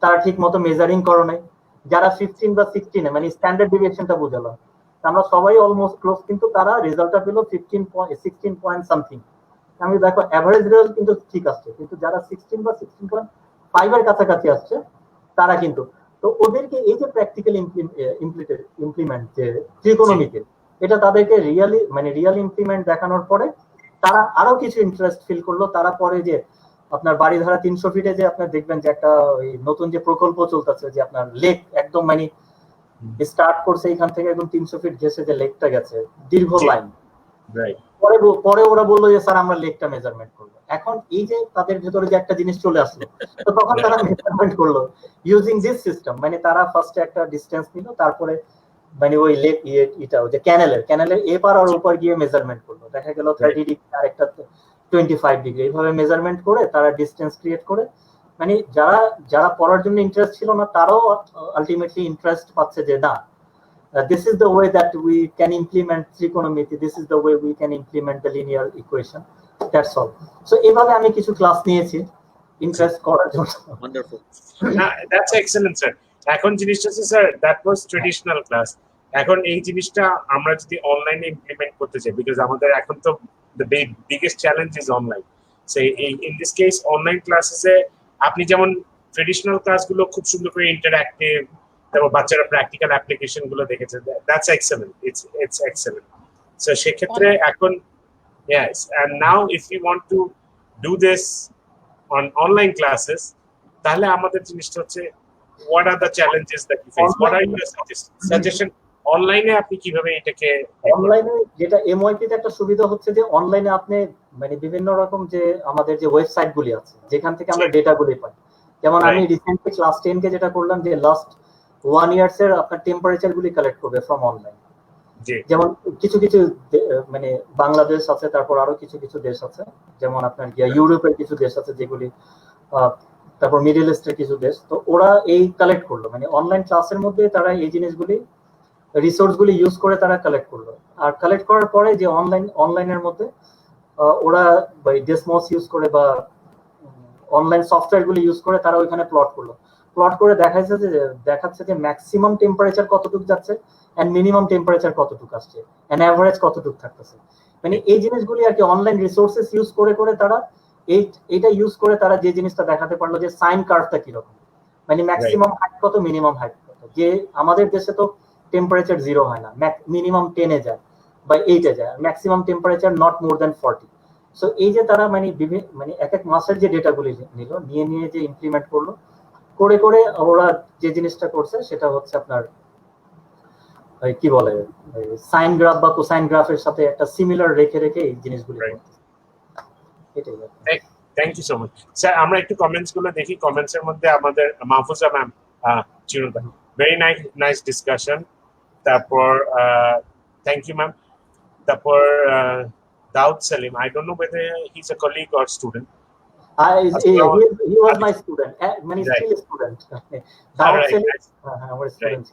[SPEAKER 2] তারা ঠিক মতো মেজারিং করো নাই। যারা 15 বা 16 মানে স্ট্যান্ডার্ড ডিভিয়েশনটা বুঝালাম, আমরা সবাই অলমোস্ট ক্লোজ, কিন্তু তারা রেজাল্টটা পেলো 16 পয়েন্ট সামথিং। আমি দেখো অ্যাভারেজ রেজাল্ট কিন্তু ঠিক আসছে, কিন্তু যারা 16 বা 16.5 এর কাছাকাছি আসছে, তারা কিন্তু, তো ওদেরকে এই যে প্র্যাকটিক্যাল ইমপ্লিমেন্ট যে ত্রিকোণমিতি, এটা তাদেরকে রিয়াল ইমপ্লিমেন্ট দেখানোর পরে তারা আরো কিছু ইন্টারেস্ট ফিল করলো। তারা পরে যে আপনার বাড়িধারা 300 ফিটে যে আপনার দেখবেন যে একটা ওই নতুন যে প্রকল্প চলতেছে, যে আপনার লেক একদম মানে স্টার্ট করছে এখান থেকে একদম 300 ফিট ঘেসে যে লেকটা গেছে, দীর্ঘ লাইন। পরে ওরা বললো যে স্যার আমরা লেকটা মেজারমেন্ট করবো। এখন এই যে তাদের ভেতরে যে একটা জিনিস চলে আসলো, তো তখন তারা মেজারমেন্ট করলো ইউজিং দিস সিস্টেম। মানে তারা ফার্স্টে একটা ডিস্টেন্স নিল, তারপরে মানে ওই লেক এটা যে ক্যানেলের এপার আর ওপার গিয়ে মেজারমেন্ট করলো, দেখা গেল 30 ডিগ্রি আর একটা 25 ডিগ্রি, এইভাবে মেজারমেন্ট করে তারা ডিস্টেন্স ক্রিয়েট করে, মানে যারা পড়ার জন্য ইন্টারেস্ট ছিল না তারাও আলটিমেটলি ইন্টারেস্ট পাচ্ছে যে না, this is the way that we can implement trigonometry, this is the way we can implement the linear equation, that's all. So এভাবে আমি কিছু ক্লাস নিয়েছি ইন্টারেস্ট করার জন্য।
[SPEAKER 3] Wonderful.
[SPEAKER 1] That's excellent, sir. এখন জিনিসটা sir that was traditional class. এখন এই জিনিসটা আমরা যদি অনলাইনে ইমপ্লিমেন্ট করতে চাই, বিকজ আমাদের এখন তো the biggest challenge is online. So in this case online ক্লাসেসে আপনি যেমন ট্রেডিশনাল ক্লাসগুলো খুব সুন্দর করে ইন্টারঅ্যাক্টিভ, তারপর বাচ্চারা প্র্যাকটিক্যাল অ্যাপ্লিকেশন গুলো দেখেছে, that's excellent, it's excellent. So সেক্ষেত্রে এখন yes, and now if we want to do this on online classes, তাহলে আমাদের জিনিসটা হচ্ছে what are the challenges that you face, what are your suggestion অনলাইনে আপনি কিভাবে এটাকে
[SPEAKER 2] অনলাইনে যেটা এমওআইপি তে একটা সুবিধা হচ্ছে যে অনলাইনে আপনি মানে বিভিন্ন রকম যে আমাদের যে ওয়েবসাইট গুলি আছে যেখান থেকে আমরা ডেটা গুলি পাই, যেমন আমি রিসেন্টলি ক্লাস 10 কে যেটা করলাম যে লাস্ট 1 ইয়ার্স এর আপনার টেম্পারেচার গুলি কালেক্ট করবে ফ্রম অনলাইন। যেমন কিছু কিছু মানে বাংলাদেশ আছে, তারপর আরো কিছু কিছু দেশ আছে, যেমন আপনার ইউরোপের কিছু দেশ আছে যেগুলি, তারপর মিডল ইস্টের কিছু দেশ, তো ওরা এই কালেক্ট করলো মানে অনলাইন ক্লাসের মধ্যে তারা এই জিনিসগুলি রিসোর্স গুলি ইউজ করে তারা কালেক্ট করলো। আর কালেক্ট করার পরে যে অনলাইনের মধ্যে ওরা ডেসমস ইউজ করে বা অনলাইন সফটওয়্যার গুলি ইউজ করে তারা ওইখানে প্লট করলো। প্লট করে দেখাচ্ছে যে ম্যাক্সিমাম টেম্পারেচার কতটুকু যাচ্ছে এন্ড মিনিমাম টেম্পারেচার কতটুকু আসছে এন্ড এভারেজ কতটুকু থাকতেছে। মানে এই জিনিসগুলি আর কি অনলাইন রিসোর্সেস ইউজ করে তারা এইটা ইউজ করে তারা যে জিনিসটা দেখাতে পারলো যে সাইন কার্ভটা কিরকম, মানে ম্যাক্সিমাম হাইট কত মিনিমাম হাইট কত। যে আমাদের দেশে তো টেম্পারেচার 0 হয় না, মিনিমাম 10 এ যায় বা 8 এ যায়, maximum temperature not more than 40। So এই যে তারা মানে এক এক মাসের যে ডেটাগুলি নিয়ে যে ইমপ্লিমেন্ট করলো, করে ওরা যে জিনিসটা করছে সেটা হচ্ছে আপনার কি বলে সাইন গ্রাফ বা কোসাইন গ্রাফের সাথে একটা সিমিলার রেখে এই জিনিসগুলি করতেছে। এটাই।
[SPEAKER 1] Thank you so much sir. আমরা একটু কমেন্টস গুলো দেখি। কমেন্টস এর মধ্যে আমাদের মাহফুজা ম্যাম, চিরুদা, ভেরি নাইস ডিসকাশন। তারপর থ্যাংক ইউ ম্যাম। তারপর Daud Salim, I don't know whether he's a colleague or student.
[SPEAKER 2] He was my student, many still student. Daud Salim, our student.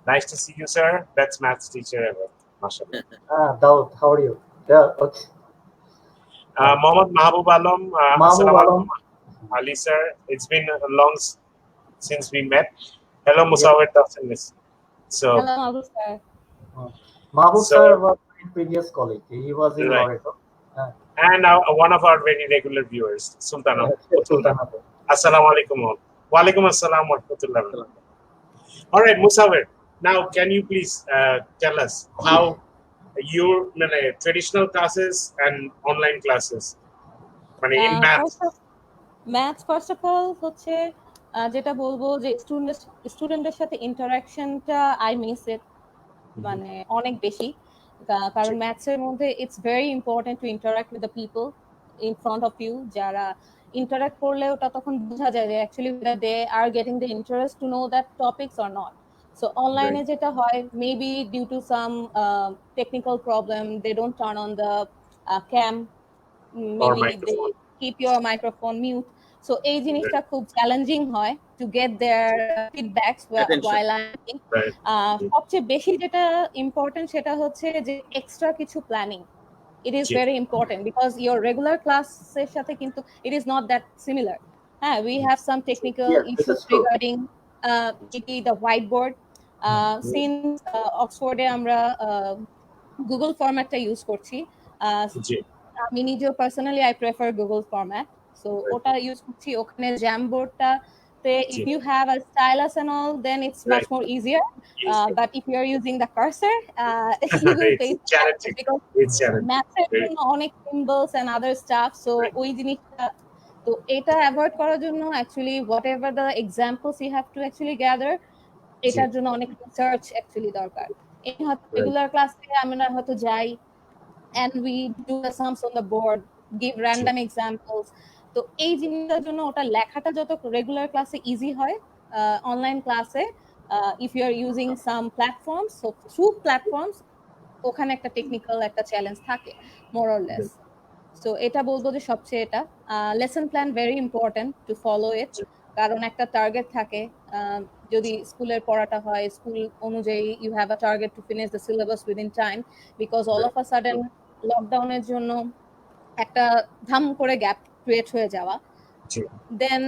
[SPEAKER 1] Nice to see you, sir. Best maths teacher ever. MashaAllah.
[SPEAKER 2] Daud, how are you? Yeah, okay.
[SPEAKER 1] Mohammad Mahbub Alam, Ali sir, it's been long since we met. Hello, Musawir Tafsilis. So,
[SPEAKER 4] hello, Mahbub sir.
[SPEAKER 2] Mahbub sir was my previous colleague. He was in Loreto.
[SPEAKER 1] And one of our very regular viewers, Sultana. Assalamu alaikum. Wa alaikum assalam wa rahmatullah. All right, Musawir. Now, can you please tell us how your traditional classes and online classes, in math?
[SPEAKER 4] Maths, first of all, হচ্ছে যেটা বলবো যে স্টুডেন্টদের সাথে ইন্টারাকশনটা I miss it মানে অনেক বেশি, কারণ ম্যাথসের মধ্যে it's very important to interact with the people in front of you. যারা ইন্টারাক্ট করলে ওটা তখন বোঝা যায় যে actually they are getting the interest to know that topics or not. So online যেটা হয়, maybe due to some technical problem, they don't turn on the cam, maybe they keep your microphone mute. So এই জিনিসটা খুব challenging হয় to get their feedbacks while learning. সবচেয়ে বেশি যেটা important সেটা হচ্ছে যে এক্সট্রা কিছু planning. It is very important because your regular classes সাথে কিন্তু it is not that similar. We have some technical issues regarding the whiteboard. Since অক্সফোর্ডে আমরা গুগল ফরম্যাটটা ইউজ করছি, আমি নিজেও personally I prefer Google format, so ওটা use করছি। ওখানে জ্যামবোর্ডটা if you have a stylus and all, then it's much more easier. But if you are using the cursor, you will face
[SPEAKER 1] challenging.
[SPEAKER 4] because
[SPEAKER 1] It's challenging.
[SPEAKER 4] maths অনেক symbols and other stuff. So ওই জিনিসটা তো এটা avoid করার জন্য actually whatever the examples you have to actually gather, এটার জন্য অনেক রিসার্চ অ্যাকচুয়ালি দরকার। এই হয়তো রেগুলার ক্লাসে আমরা হয়তো যাই and we do the sums on the board, give random examples. তো এই জিনিসটার জন্য ওটা লেখাটা যত রেগুলার ক্লাসে ইজি হয়, অনলাইন ক্লাসে if you are using some platforms, so through platforms ওখানে একটা টেকনিক্যাল একটা চ্যালেঞ্জ থাকে মোর অর লেস। সো এটা বলবো যে সবচেয়ে এটা lesson plan very important to follow ইট, কারণ একটা টার্গেট থাকে। যদি স্কুলের পড়াটা হয় স্কুল অনুযায়ী you have a target to finish the syllabus within time, because all of a sudden লকডাউনের জন্য একটা ধাম করে গ্যাপ ক্রিয়েট হয়ে যাওয়া। Then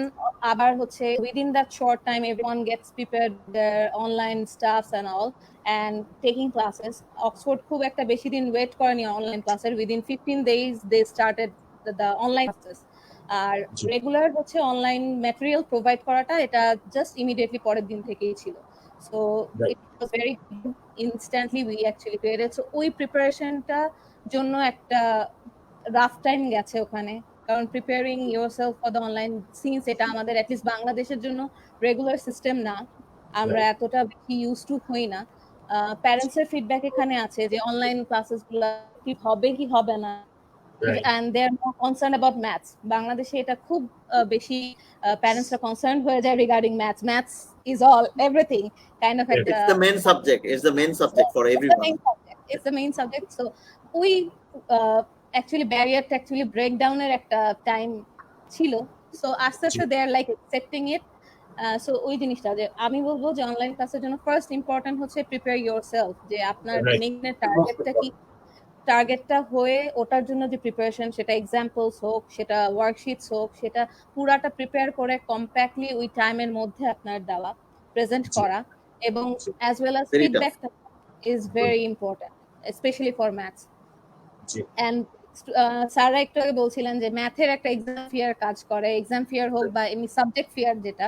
[SPEAKER 4] আবার হচ্ছে within that short time everyone gets prepared their online stuffs and all and taking classes. Oxford খুব একটা বেশি দিন ওয়েট করেনি অনলাইন ক্লাসের, within 15 days they started the online classes. আর রেগুলার হচ্ছে অনলাইন ম্যাটেরিয়াল প্রোভাইড করাটা এটা জাস্ট ইমিডিয়েটলি পরের দিন থেকেই ছিল। So it was very instantly we actually created. So ওই প্রিপারেশনটা জন্য একটা রাফ টাইম গেছে ওখানে, কারণ preparing yourself for the online since এটা আমাদের অ্যাটলিস্ট বাংলাদেশের জন্য রেগুলার সিস্টেম না, আমরা এতটা বেশি ইউজ টু হই না। প্যারেন্টসের ফিডব্যাক এখানে আছে যে অনলাইন ক্লাসেস গুলা কি হবে কি হবে না, and they are more concerned about maths. বাংলাদেশে এটা খুব বেশি প্যারেন্টসরা কনসার্ন হয়ে যায় regarding maths is all everything kind of
[SPEAKER 3] it's the main subject, it's the main subject for everyone.
[SPEAKER 4] It's the main subject. So we actually barrier to actually break down এর একটা time ছিল। So আস্তে আস্তে they are like accepting it. So ওই জিনিসটা যে আমি বলবো যে অনলাইন ক্লাসের জন্য ফার্স্ট ইম্পর্টেন্ট হচ্ছে প্রিপেয়ার ইয়োরসেলফ, যে আপনার ট্রেনিংয়ের টার্গেটটা কি, টার্গেটটা হয়ে ওটার জন্য যে প্রিপারেশন, সেটা এক্সাম্পলস হোক, সেটা ওয়ার্কশিটস হোক, সেটা পুরাটা প্রিপেয়ার করে কম্প্যাক্টলি ওই টাইমের মধ্যে আপনার দেওয়া প্রেজেন্ট করা, এবং অ্যাজ ওয়েল অ্যাজ ফিডব্যাকটা is very important specially for maths. And স্যাররা একটু আগে বলছিলেন যে ম্যাথের একটা এক্সাম ফিয়ার কাজ করে, এক্সাম ফিয়ার হোক বা এমনি সাবজেক্ট ফিয়ার যেটা,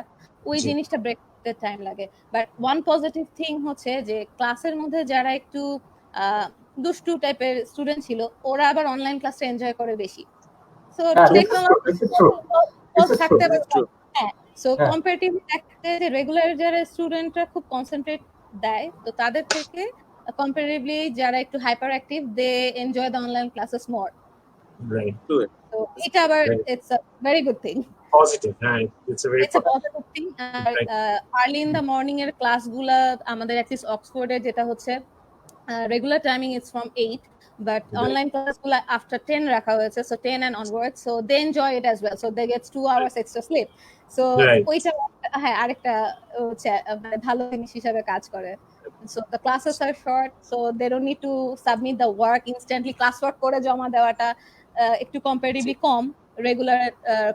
[SPEAKER 4] ওই জিনিসটা ব্রেক করতে টাইম লাগে। বাট ওয়ান পজিটিভ থিং হচ্ছে যে ক্লাসের মধ্যে যারা একটু দুষ্টু টাইপের স্টুডেন্ট ছিল ওরা আবার অনলাইন ক্লাসটা এনজয় করে বেশি। সো টেকনোলজি থাকতে পারে, হ্যাঁ। সো কম্পারেটিভলি দেখতে যে রেগুলার যারা স্টুডেন্টরা খুব কনসেন্ট্রেট দেয়, তো তাদের থেকে comparatively যারা একটু hyper active they enjoy the online classes more.
[SPEAKER 1] Right.
[SPEAKER 4] So এটা আবার it's a very good thing.
[SPEAKER 1] Positive, right? It's a
[SPEAKER 4] positive thing. Early in the morning এর ক্লাসগুলা আমাদের at least অক্সফোর্ডে যেটা হচ্ছে regular timing is from 8, but online ক্লাসগুলা after 10 রাখা হয়েছে, so 10 and onwards, so they enjoy it as well, so they get 2 hours extra sleep. So ওইটা হ্যাঁ আরেকটা ভালো জিনিস হিসেবে কাজ করে। So the classes are short, so they don't need to submit the work instantly. Classwork করে জমা দেওয়াটা একটু comparatively কম রেগুলার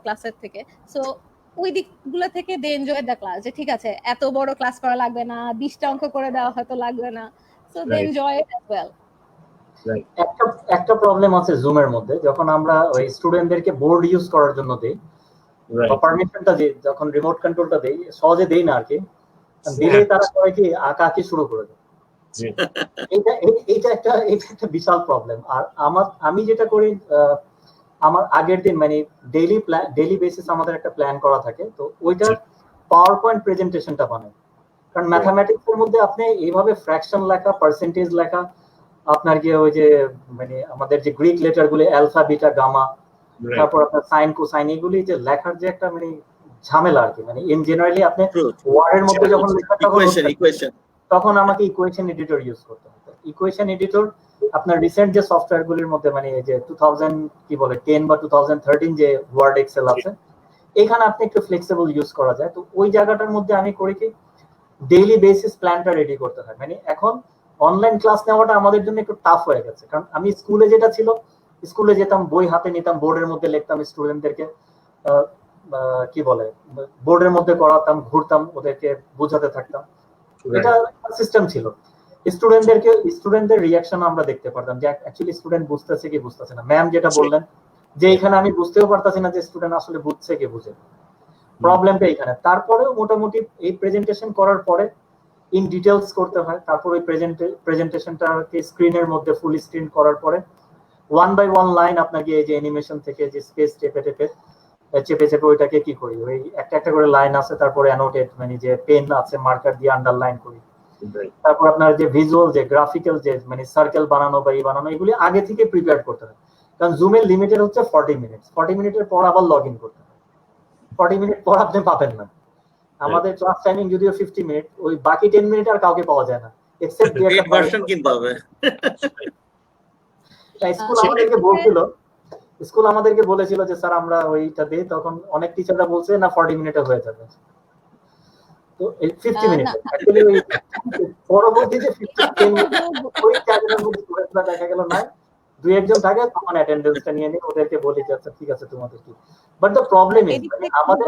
[SPEAKER 4] ক্লাসের থেকে। সো ওই দিকগুলো থেকে they enjoy the class, যে ঠিক আছে এত বড় ক্লাস করা লাগবে না, 20টা অঙ্ক করে দেওয়া হয়তো লাগবে না, so they enjoy it as well.
[SPEAKER 2] একটা প্রবলেম আছে জুমের মধ্যে, যখন আমরা ওই স্টুডেন্টদেরকে বোর্ড ইউজ করার জন্য দেই, পারমিশনটা দেই, যখন রিমোট কন্ট্রোলটা দেই, সহজে দেই না আর কি, দিলে তারা করে কি আঁকাআঁকি শুরু করে দেয়। এটা একটা বিশাল প্রবলেম। আর আমি যেটা করি, আমার আগের দিন মানে ডেইলি বেসিস আমাদের একটা প্ল্যান করা থাকে, তো ওইটার পাওয়ার পয়েন্ট প্রেজেন্টেশনটা বানাই। কারণ ম্যাথামেটিক্স এর মধ্যে আপনি এইভাবে ফ্র্যাকশন লেখা, পার্সেন্টেজ লেখা, আপনার গিয়ে ওই যে মানে আমাদের যে গ্রিক লেটার গুলি অ্যালফা বিটা গামা, তারপর আপনার সাইন কোসাইন, এগুলি যে লেখার যে একটা মানে ঝামেলা আর কি, মানে ইন জেনারেলি আপনি ওয়ার্ডের মধ্যে যখন লেখাটা
[SPEAKER 3] ইকুয়েশন,
[SPEAKER 2] তখন আমাকে ইকুয়েশন এডিটর ইউজ করতে হতো। ইকুয়েশন এডিটর আপনার রিসেন্ট যে সফটওয়্যার গুলির মধ্যে মানে যে 2010 বা 2013 যে ওয়ার্ড এক্সেল আছে, এখানে আপনি একটু ফ্লেক্সিবল ইউজ করা যায়। তো ওই জায়গাটার মধ্যে আমি করি কি ডেইলি বেসিস প্ল্যানটা রেডি করতে হয়। মানে এখন অনলাইন ক্লাস নেওয়াটা আমাদের জন্য একটু টাফ হয়ে গেছে, কারণ আমি স্কুলে যেটা ছিল, স্কুলে যেতাম, বই হাতে নিতাম, বোর্ডের মধ্যে লিখতাম, স্টুডেন্টদেরকে কি বলে বোর্ডের মধ্যে করাতাম, ঘুরতাম, ওদেরকে বোঝাতে থাকতাম, এটা সিস্টেম ছিল। স্টুডেন্টদের রিঅ্যাকশন আমরা দেখতে পারতাম যে অ্যাকচুয়ালি স্টুডেন্ট বুঝতেছে কি বুঝতেছে না। ম্যাম যেটা বললেন যে এখানে আমি বুঝতেও পারতাছি না যে স্টুডেন্ট আসলে বুঝছে কি বুঝে। প্রবলেমটা এখানে। তারপরেও মোটামুটি এই প্রেজেন্টেশন করার পরে ইন ডিটেলস করতে হয়, তারপর ওই প্রেজেন্টেশনটাকে স্ক্রিনের মধ্যে ফুল স্ক্রিন করার পরে ওয়ান বাই ওয়ান লাইন আপনাকে এই যে অ্যানিমেশন থেকে যে স্পেস চেপে চেপে ওইটাকে কি করি, ওই একটা একটা করে লাইন আছে, তারপরে অ্যানোটেট মানে যে পেন আছে মার্কার দিয়ে আন্ডারলাইন করি। তারপর আপনার যে ভিজুয়াল যে গ্রাফিক্যাল যে মানে সার্কেল বানানো বা এই বানানো, এগুলি আগে থেকে প্রিপেয়ার করতে হয়। কারণ জুমের লিমিটেড হচ্ছে 40 মিনিট, 40 মিনিটের পর আবার লগ ইন করতে হয়, 40 মিনিট পর আপনি পাবেন না। আমাদের ক্লাস টাইমিং যদিও 50 মিনিট, ওই বাকি 10 মিনিট আর কাউকে পাওয়া যায় না এক্সেপ্ট
[SPEAKER 3] পেড ভার্সন কিনতে হবে।
[SPEAKER 2] স্কুল আমাদেরকে বলেছিল যে স্যার আমরা ওইটা দিই, তখন অনেক টিচাররা বলছে না 40 মিনিটে হয়ে যাবে। তো এই 50 মিনিট অ্যাকচুয়ালি ওই পরবর্তী যে 15 মিনিট ওই টাইমের মধ্যে পুরোটা দেখা গেল না, দুই একজন থাকে তখন অ্যাটেন্ডেন্সটা নিয়ে নিই, ওদেরকে বলি যে আচ্ছা ঠিক আছে তোমাদের কি। বাট দ্য প্রবলেম ইজ মানে আমাদের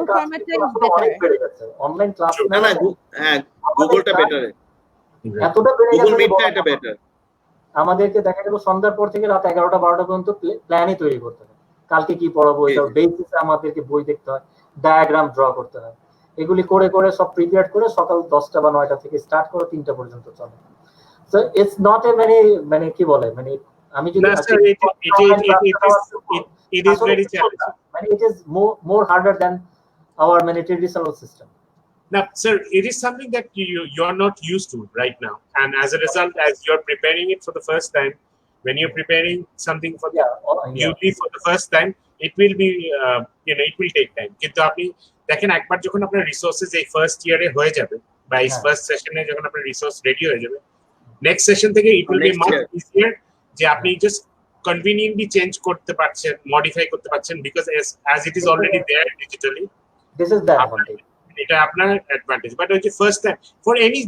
[SPEAKER 2] অনেক বেড়ে গেছে অনলাইন ক্লাস।
[SPEAKER 3] না না, হ্যাঁ গুগলটা বেটার,
[SPEAKER 2] এতটা বেড়ে গেছে,
[SPEAKER 3] গুগল মিটটা এটা বেটার।
[SPEAKER 2] আমাদেরকে দেখা গেল সন্ধ্যার পর থেকে রাত 11টা 12টা পর্যন্ত প্ল্যানই তৈরি করতে হয়, কালকে কি পড়াবো এটার বেসিসে আমাদেরকে বই দেখতে হয়, ডায়াগ্রাম ড্র করতে হয়, এগুলি করে করে সব প্রিপেয়ার করে সকাল 10টা বা 9টা থেকে স্টার্ট করে 3টা পর্যন্ত চলে। সো ইটস নট এ মানে কি বলে মানে আমি যদি
[SPEAKER 1] it is very challenging,
[SPEAKER 2] মানে it is more harder than our মানে traditional system.
[SPEAKER 1] Now, sir, it is something that you are not used to right now, and as a result, as you are preparing it for the first time, when you're preparing something for for the first time, it will be it will take time. কিন্তু আপনি দেখেন একবার যখন আপনার resources এই first ইয়ারে হয়ে যাবে বা এই ফার্স্ট সেশনে যখন আপনার রিসোর্স রেডি হয়ে যাবে, নেক্সট সেশন থেকে it will be much easier যে আপনি জাস্ট কনভিনিয়েন্টলি চেঞ্জ করতে পারছেন, মডিফাই করতে পারছেন, because as it is already there digitally.
[SPEAKER 2] This is the advantage.
[SPEAKER 1] এটা আপনার অ্যাডভান্টেজ। বাট ওই যে first time for any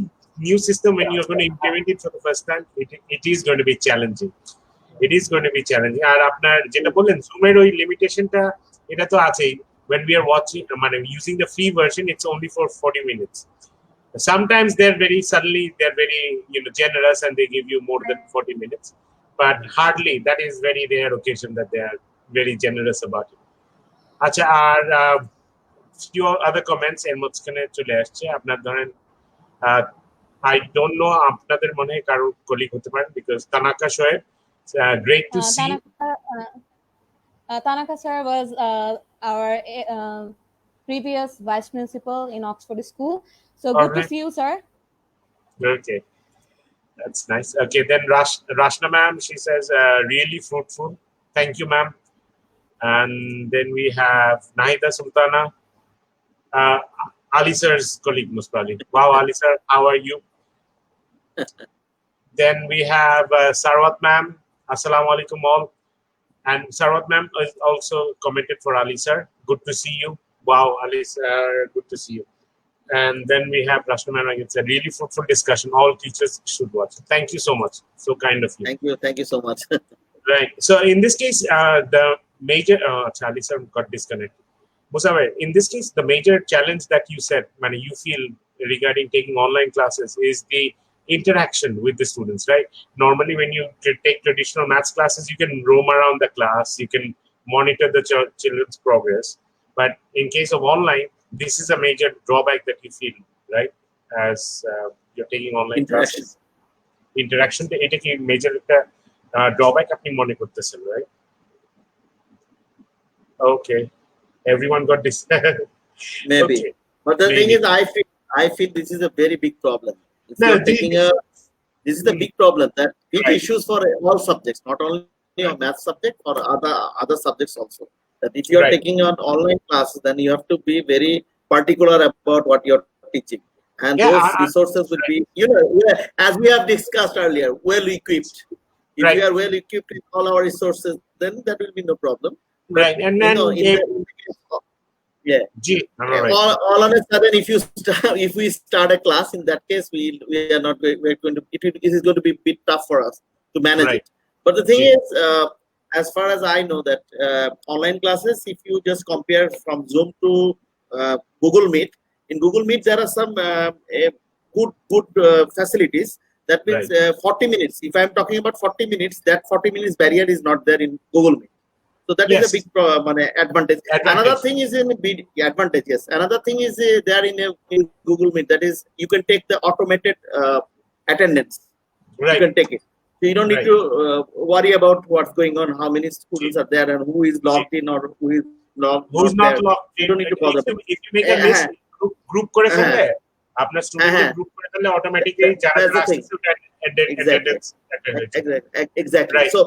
[SPEAKER 1] new system when you are going to implement it for the first time, it is going to be challenging. It is going to be challenging. আর আপনার যেটা বললেন জুমের ওই লিমিটেশনটা, এটা তো আছেই। when we are watching মানে using the free version, it's only for 40 minutes. Sometimes they're very generous and they give you more than 40 minutes, but hardly, that is very rare occasion that they are very generous about it. আচ্ছা, আর few other comments এর মধ্যে চলে আসছে। আপনার ধরেন I don't know আপনাদের মনে হয় কারো কলিগ হতে পারে, because Tanaka Shoaib, great to see.
[SPEAKER 4] Tanaka sir was our previous vice principal in Oxford School, so good to see you, sir.
[SPEAKER 1] Okay, that's nice. Okay, then Rashna ma'am, she says really fruitful, thank you ma'am. And then we have Nahida Sultana, Ali sir's colleague most probably. Wow, Ali sir, how are you? Then we have Sarwat ma'am, assalamu alaikum all. And Sarwat ma'am is also commented for Ali sir, good to see you. Wow, Ali sir, good to see you. And then we have Rashna ma'am, it's a really fruitful discussion, all teachers should watch. Thank you so much, so kind of you.
[SPEAKER 3] Thank you so much.
[SPEAKER 1] Right, so in this case the major Ali sir got disconnected. Musawe, in this case, the major challenge that you said, you feel regarding taking online classes is the interaction with the students, right? Normally, when you take traditional maths classes, you can roam around the class, you can monitor the children's progress. But in case of online, this is a major drawback that you feel, right? As you're taking online classes. Interaction, এটা কি major drawback আপনি মনে করতেছেন, right? Okay. Everyone got this.
[SPEAKER 3] Maybe,
[SPEAKER 1] okay.
[SPEAKER 3] But the thing is, I feel this is a very big problem. This is a big problem that big issues for all subjects, not only on math subject, or other subjects also. That if you are taking on online classes, then you have to be very particular about what you're teaching, and those resources will be, as we have discussed earlier, well equipped. If we are well equipped with all our resources, then that will be no problem.
[SPEAKER 1] Right, and then
[SPEAKER 3] all of a sudden, if we start a class, in that case, we are not going to. It is going to be a bit tough for us to manage it. But the thing is, as far as I know, that online classes, if you just compare from Zoom to Google Meet, in Google Meet there are some good facilities. That means 40 minutes. If I am talking about 40 minutes, that 40 minutes barrier is not there in Google Meet. So that is a big advantage. Another thing is advantage. Yes, another thing is there in Google Meet, that is you can take the automated attendance.
[SPEAKER 1] Right.
[SPEAKER 3] You can take it. So you don't need to worry about what's going on, how many students are there, and who is logged in or who is
[SPEAKER 1] who's not logged in.
[SPEAKER 3] You don't need to bother.
[SPEAKER 1] If you make a list, group করে ফেললে আপনার স্টুডেন্টদের group করে ফেললে automatically যারা আসছে attendance.
[SPEAKER 3] Exactly.
[SPEAKER 1] Right.
[SPEAKER 3] So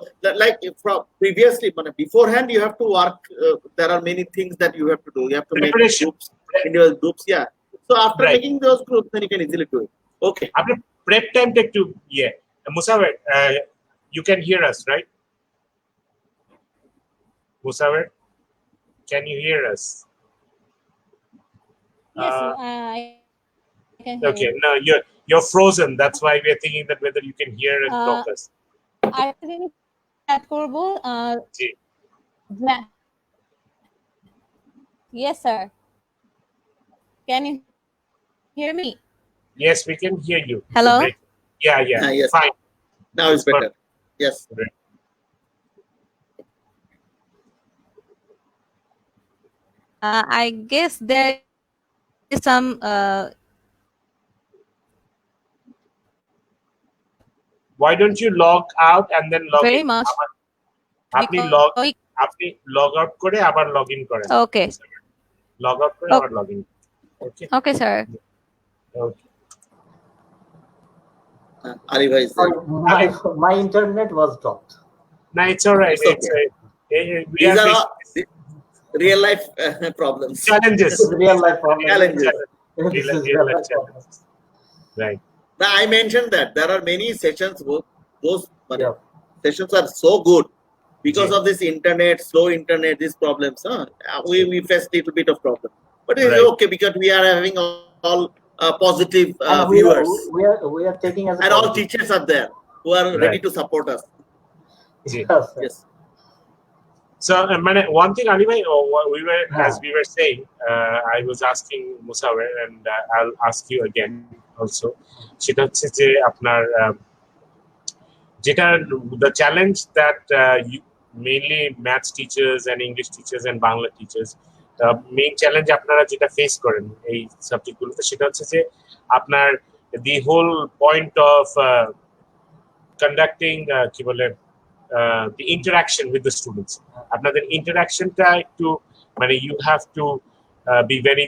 [SPEAKER 3] like from previously, beforehand you have to work. There are many things that you have to do. You have to make groups, individual groups. Yeah. So after making those groups, then you can easily do it. Okay.
[SPEAKER 1] After prep time take to Musawer, you can hear us, right? Musawer, can you hear us?
[SPEAKER 4] Yes, I can hear
[SPEAKER 1] Okay,
[SPEAKER 4] you.
[SPEAKER 1] no, you're frozen. That's why we are thinking that whether you can hear and talk us.
[SPEAKER 4] I think chat করবো. Yes, sir. Can you hear me?
[SPEAKER 1] Yes, we can hear you.
[SPEAKER 4] Hello?
[SPEAKER 1] Yeah.
[SPEAKER 3] Yes.
[SPEAKER 1] Fine.
[SPEAKER 3] Now it's better. Yes.
[SPEAKER 4] I guess there is some
[SPEAKER 1] Why don't you log out and then log
[SPEAKER 4] very
[SPEAKER 1] in?
[SPEAKER 4] much.
[SPEAKER 1] আপনি log out করে আবার log in করেন.
[SPEAKER 4] Okay.
[SPEAKER 1] Log out করে আবার log in. Okay.
[SPEAKER 4] Okay, sir.
[SPEAKER 1] Okay.
[SPEAKER 3] Ali bhai is there.
[SPEAKER 2] My internet was dropped.
[SPEAKER 1] No, it's all right.
[SPEAKER 3] It's okay. These are all real life problems.
[SPEAKER 1] Challenges.
[SPEAKER 2] Real life problems.
[SPEAKER 3] Challenges.
[SPEAKER 1] Real life challenges. Right.
[SPEAKER 3] Now, I mentioned that there are many sessions. Those sessions are so good because of this internet, slow internet, these problems. We face a little bit of problem, but it's okay because we are having all positive viewers.
[SPEAKER 2] We are taking as
[SPEAKER 3] and all teachers are there who are ready to support us.
[SPEAKER 2] Yes.
[SPEAKER 1] So, one thing, Ali bhai, as we were saying, I was asking Musawer, and I'll ask you again also. সেটা হচ্ছে যে আপনার যেটা the challenge that mainly maths teachers and English teachers and Bangla teachers main challenge আপনারা যেটা face করেন এই সাবজেক্টগুলোতে সেটা হচ্ছে যে আপনার the whole point of conducting কি বলে the interaction with the students. আপনাদের ইন্টারাকশনটা একটু you have to be very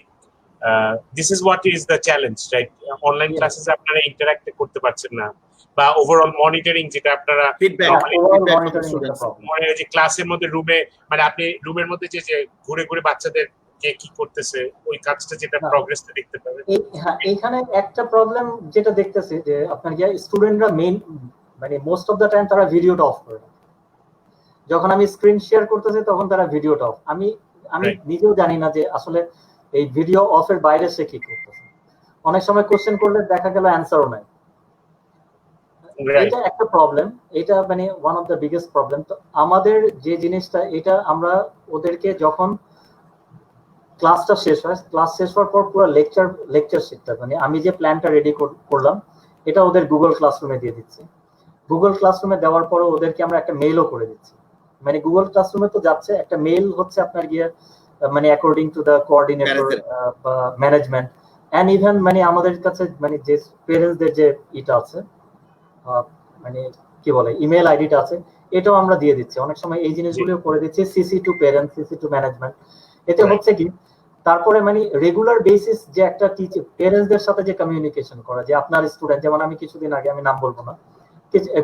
[SPEAKER 1] this is what is the challenge, right? Online classes আপনারা ইন্টারঅ্যাক্ট করতে পারছেন না বা ওভারঅল মনিটরিং যেটা আপনারা
[SPEAKER 3] feedback
[SPEAKER 1] যে ক্লাসের মধ্যে রুমে আপনি রুমের মধ্যে যে ঘুরে ঘুরে বাচ্চাদের কে কি করতেছে ওই কাজটা যেটা প্রগ্রেসটা দেখতে পাবেন।
[SPEAKER 2] এখানে একটা প্রবলেম যেটা দেখতেছি যে আপনার স্টুডেন্টরা main most of the time তারা ভিডিওটা অফ করে। যখন আমি স্ক্রিন শেয়ার করতেছি তখন তারা ভিডিওটা অফ। আমি নিজেও জানি না যে আসলে এই ভিডিও অফের বাইরে সে কি করতেছে। অনেক সময় কোশ্চেন করলে দেখা গেল অ্যান্সারও নাই। এটা একটা প্রবলেম, এটা one of the biggest problem. তো আমাদের যে জিনিসটা এটা আমরা ওদেরকে যখন ক্লাসটা শেষ হয়, ক্লাস শেষ হওয়ার পর পুরো লেকচার শিটটা আমি যে প্ল্যানটা রেডি করলাম এটা ওদের গুগল ক্লাসরুমে দিয়ে দিচ্ছি। গুগল ক্লাসরুমে দেওয়ার পরে ওদেরকে আমরা একটা মেইলও করে দিচ্ছি। গুগল ক্লাসরুমে তো যাচ্ছে, একটা মেইল হচ্ছে আপনার গিয়ে অ্যাকর্ডিং টু দ্য কোঅর্ডিনেটর বা ম্যানেজমেন্ট এন্ড ইভেন আমাদের কাছে যে পেরেন্টসদের যে এটা আছে কি বলে ইমেল আইডিটা আছে এটাও আমরা দিয়ে দিচ্ছি। অনেক সময় এই জিনিসগুলো করে দিচ্ছি CC to parents, CC to management. এতে হচ্ছে কি তারপরে রেগুলার বেসিস যে একটা টিচার পেরেন্টসদের সাথে যে কমিউনিকেশন করা, যে আপনার স্টুডেন্ট, যেমন আমি কিছুদিন আগে আমি নাম বলবো না,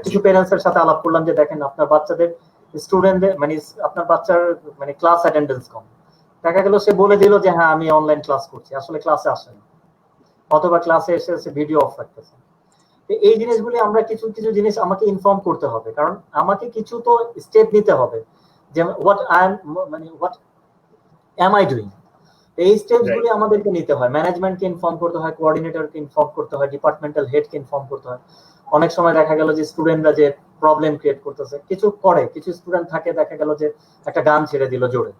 [SPEAKER 2] কিছু পেরেন্টসের সাথে আলাপ করলাম যে দেখেন আপনার বাচ্চাদের স্টুডেন্টদের আপনার বাচ্চার ক্লাস অ্যাটেন্ডেন্স কম। দেখা গেল সে বলে দিল যে হ্যাঁ আমি অনলাইন ক্লাস করছি, আসলে ক্লাসে আসে না, অথবা ক্লাসে এসে ভিডিও অফ রাখতেছে। এই জিনিসগুলি আমরা কিছু কিছু জিনিস আমাকে ইনফর্ম করতে হবে, কারণ আমাকে কিছু তো স্টেপ নিতে হবে যে হোয়াট অ্যাম আই ডুইং। এই স্টেপসগুলি আমাদেরকে নিতে হয়, ম্যানেজমেন্টকে ইনফর্ম করতে হয়, কোঅর্ডিনেটরকে ইনফর্ম করতে হয়, ডিপার্টমেন্টাল হেডকে ইনফর্ম করতে হয়। অনেক সময় দেখা গেল যে স্টুডেন্টরা যে প্রবলেম ক্রিয়েট করতেছে, কিছু স্টুডেন্ট থাকে দেখা গেল যে একটা গান ছেড়ে দিল জোরে,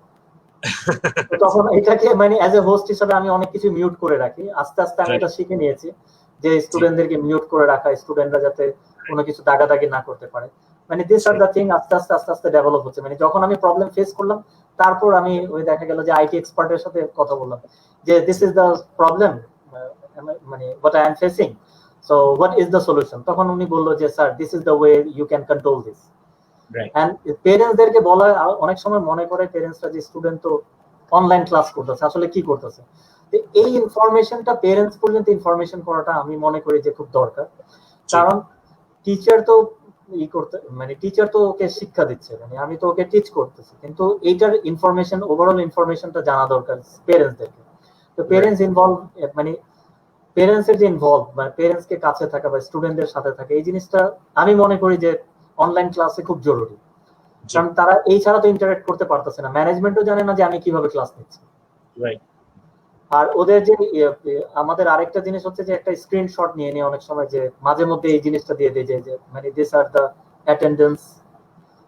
[SPEAKER 2] তখন এটাকে অ্যাজ এ হোস্ট হিসেবে আমি অনেক কিছু মিউট করে রাখি। আস্তে আস্তে আমি এটা শিখে নিয়েছি যে স্টুডেন্টদেরকে মিউট করে রাখা, স্টুডেন্টরা যাতে কোনো কিছু দাগাদাগি না করতে পারে। মানে দিস আর দ্য থিং আস্তে আস্তে আস্তে আস্তে ডেভেলপ হচ্ছে। মানে যখন আমি প্রবলেম ফেস করলাম, তারপর আমি ওই দেখা গেল যে আইটি এক্সপার্টের সাথে কথা বললাম যে দিস ইজ দ্য প্রবলেম, মানে what I am facing, so what is the solution. তখন উনি বললো যে sir this is the way you can control this. And পেরেন্টসদেরকে বলা, অনেক সময় মনে করে পেরেন্টসরা যে স্টুডেন্ট তো অনলাইন ক্লাস করতেছে, আসলে কি করতেছে। এই ইনফরমেশনটা পেরেন্টস পর্যন্ত ইনফরমেশন করাটা আমি মনে করি যে খুব দরকার। কারণ টিচার তো করতে, মানে টিচার তো ওকে শিক্ষা দিচ্ছে, মানে আমি তো ওকে টিচ করতেছি, কিন্তু এইটার ইনফরমেশন, ওভারঅল ইনফরমেশনটা জানা দরকার পেরেন্টসদেরকে। তো পেরেন্টস ইনভলভ, মানে পেরেন্টসের যে ইনভলভ, মানে পেরেন্টসকে কাছে থাকা বা স্টুডেন্টদের সাথে থাকা, এই জিনিসটা আমি মনে করি যে অনলাইন ক্লাসে খুব জরুরি। কারণ তারা এই ছাড়া তো ইন্টারঅ্যাক্ট করতে পারতেছে না, ম্যানেজমেন্টও জানে না যে আমি কিভাবে ক্লাস নিচ্ছি। আর ওদের যে আমাদের আরেকটা জিনিস হচ্ছে যে একটা স্ক্রিনশট নিয়ে নিয়ে অনেক সময় যে মাঝে মধ্যে এই জিনিসটা দিয়ে দেয় যে মানে this are the attendance,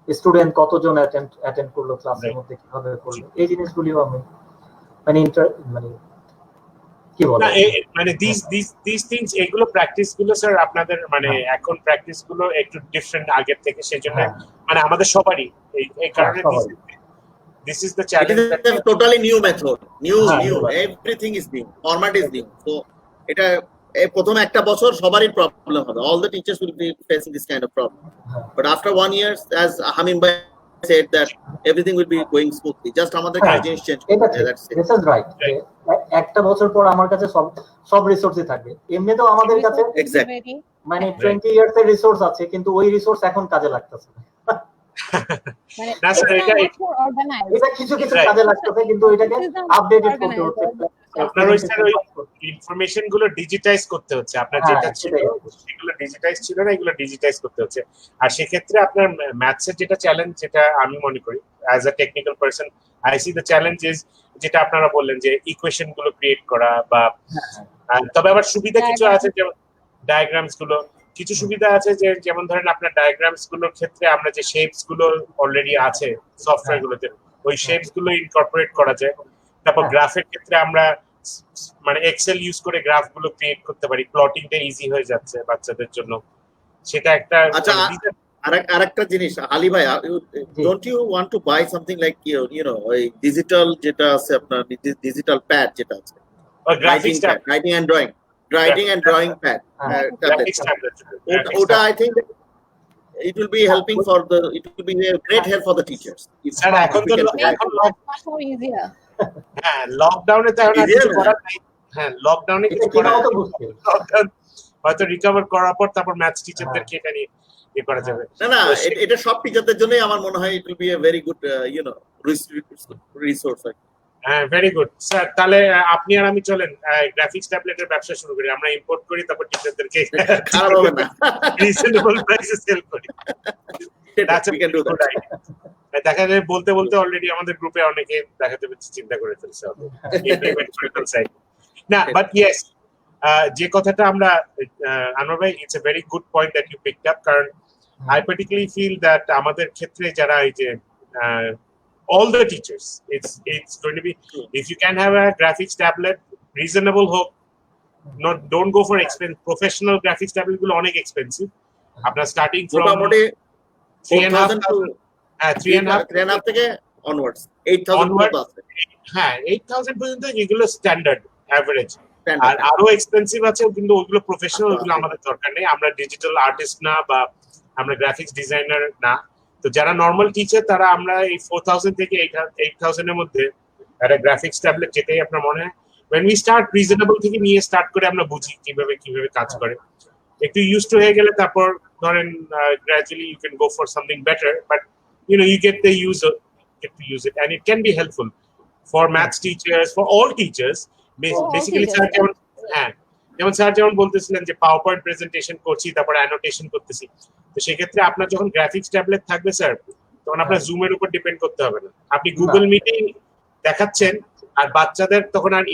[SPEAKER 2] student কতজন অ্যাটেন্ড করলো ক্লাসের মধ্যে, কিভাবে করলো, এই জিনিসগুলিও আমি মানে মানে কি বলে
[SPEAKER 1] মানে দিস থিংস, এগুলো প্র্যাকটিস গুলো স্যার আপনাদের মানে এখন প্র্যাকটিস গুলো একটু ডিফারেন্ট আগের থেকে, সেজন্য মানে আমাদের সবারই এই কারণে this is the challenge.
[SPEAKER 3] It is a totally new method, new everything is new, format is new. So এটা প্রথম একটা বছর সবারই প্রবলেম হবে, all the teachers will be facing this kind of problem, but after 1 year, as Hamim bhai said, that everything will be going smoothly, just আমাদের জিনিস change করতে। That's it.
[SPEAKER 2] This is right. একটা বছর পর আমার কাছে সব রিসোর্সই থাকবে। এমনিতেও আমাদের কাছে মানে 20 ইয়ার্স এর রিসোর্স আছে, কিন্তু ওই রিসোর্স এখন কাজে লাগতেছে না। এটা কিছু কিছু কাজে লাগতেছে, কিন্তু এটাকে আপডেটেড করতে হচ্ছে।
[SPEAKER 1] আপনার ওই স্যার ওই ইনফরমেশন গুলো ডিজিটাইজ করতে হচ্ছে, আপনার যেটা ছিল সেগুলো ডিজিটাইজ ছিল না, এগুলো ডিজিটাইজ করতে হচ্ছে। আর সেক্ষেত্রে আপনার ম্যাথসের যেটা চ্যালেঞ্জ, যেটা আমি মনে করি as a technical person, I C the challenge is যেটা আপনারা বললেন যে ইকুয়েশন গুলো ক্রিয়েট করা, বা তবে আবার সুবিধা কিছু আছে, যেমন ডায়াগ্রামস গুলো কিছু সুবিধা আছে, যে যেমন ধরেন আপনার ডায়াগ্রামস গুলোর ক্ষেত্রে আমরা যে শেপস গুলো অলরেডি আছে সফটওয়্যার গুলোতে, ওই শেপস গুলো ইনকর্পোরেট করা যায়। তারপর গ্রাফের ক্ষেত্রে আমরা মানে এক্সেল ইউজ করে গ্রাফ গুলো ক্রিয়েট করতে পারি, প্লটিংটা ইজি হয়ে যাচ্ছে বাচ্চাদের জন্য, সেটা একটা।
[SPEAKER 3] আচ্ছা, আরেকটা জিনিস আলী ভাই, don't you want to buy something like you know ওই ডিজিটাল যেটা আছে আপনার, ডিজিটাল প্যাড যেটা আছে, রাইটিং এন্ড ড্রয়িং প্যাড, ওটা I think it will be helping for the, it will be a great help for the teachers.
[SPEAKER 1] Sir এখন তো হ্যাঁ লকডাউনে তো এখন কিছু করার নাই, হ্যাঁ লকডাউনে কিছু করার, লকডাউন হয়তো রিকভার করার পর তারপর ম্যাথস টিচারদেরকে এটা নিয়ে ইয়ে করা যাবে।
[SPEAKER 3] না এটা সব টিচারদের জন্যই আমার মনে হয় it will be a very good resource.
[SPEAKER 1] হ্যাঁ, ভেরি গুড স্যার। তাহলে আপনি আর আমি চলেন গ্রাফিক্স ট্যাবলেটের ব্যবসা শুরু করি, আমরা ইম্পোর্ট করি, তারপর টিচারদেরকে
[SPEAKER 3] খারাপ হবে না,
[SPEAKER 1] রিজনেবল প্রাইসে সেল করি। দেখা যায় বলতে বলতে অলরেডি আমাদের গ্রুপে অনেকে দেখাতে পারছি চিন্তা করে ফেলছে না, বাট ইয়েস, যে কথাটা আমরা আনোয়ার ভাই, it's a very good point that you picked up, কারণ আই পার্টিকুলারলি ফিল দ্যাট আমাদের ক্ষেত্রে যারা এই যে all the teachers, it's going to be, if you can have a graphics tablet, reasonable hope, don't go for expensive professional graphics tablet gulo onek expensive, apna starting from 3.5 থেকে onwards 8,000 আছে, হ্যাঁ 8,000 পর্যন্ত যেগুলো স্ট্যান্ডার্ড এভারেজ, আর আরো expensive আছে, কিন্তু ওগুলো professional, ওগুলো আমাদের দরকার নেই, আমরা ডিজিটাল আর্টিস্ট না, বা আমরা গ্রাফিক্স ডিজাইনার না। তো যারা নর্মাল টিচার, তারা আমরা এই 4,000 থেকে 8,000 এর মধ্যে একটা গ্রাফিক্স ট্যাবলেট, যেটাই আপনার মনে হয় when we start reasonable থেকে নিয়ে স্টার্ট করে আমরা বুঝি কিভাবে কাজ করে, একটু ইউজ টু হয়ে গেলে তারপর ধরেন gradually you can go for something better, but you get to use it and it can be helpful for maths teachers, for all teachers basically. যেমন স্যার যেমন বলতেছিলেন যে পাওয়ার পয়েন্ট প্রেজেন্টেশন করছি, তারপর অ্যানোটেশন করতেছি, তো সেক্ষেত্রে আপনার যখন গ্রাফিক্স ট্যাবলেট থাকবে স্যার, তখন আপনার জুমের উপর ডিপেন্ড করতে হবে না, আপনি গুগল মিটিং দেখাচ্ছেন, আর বাচ্চাদের তখন আর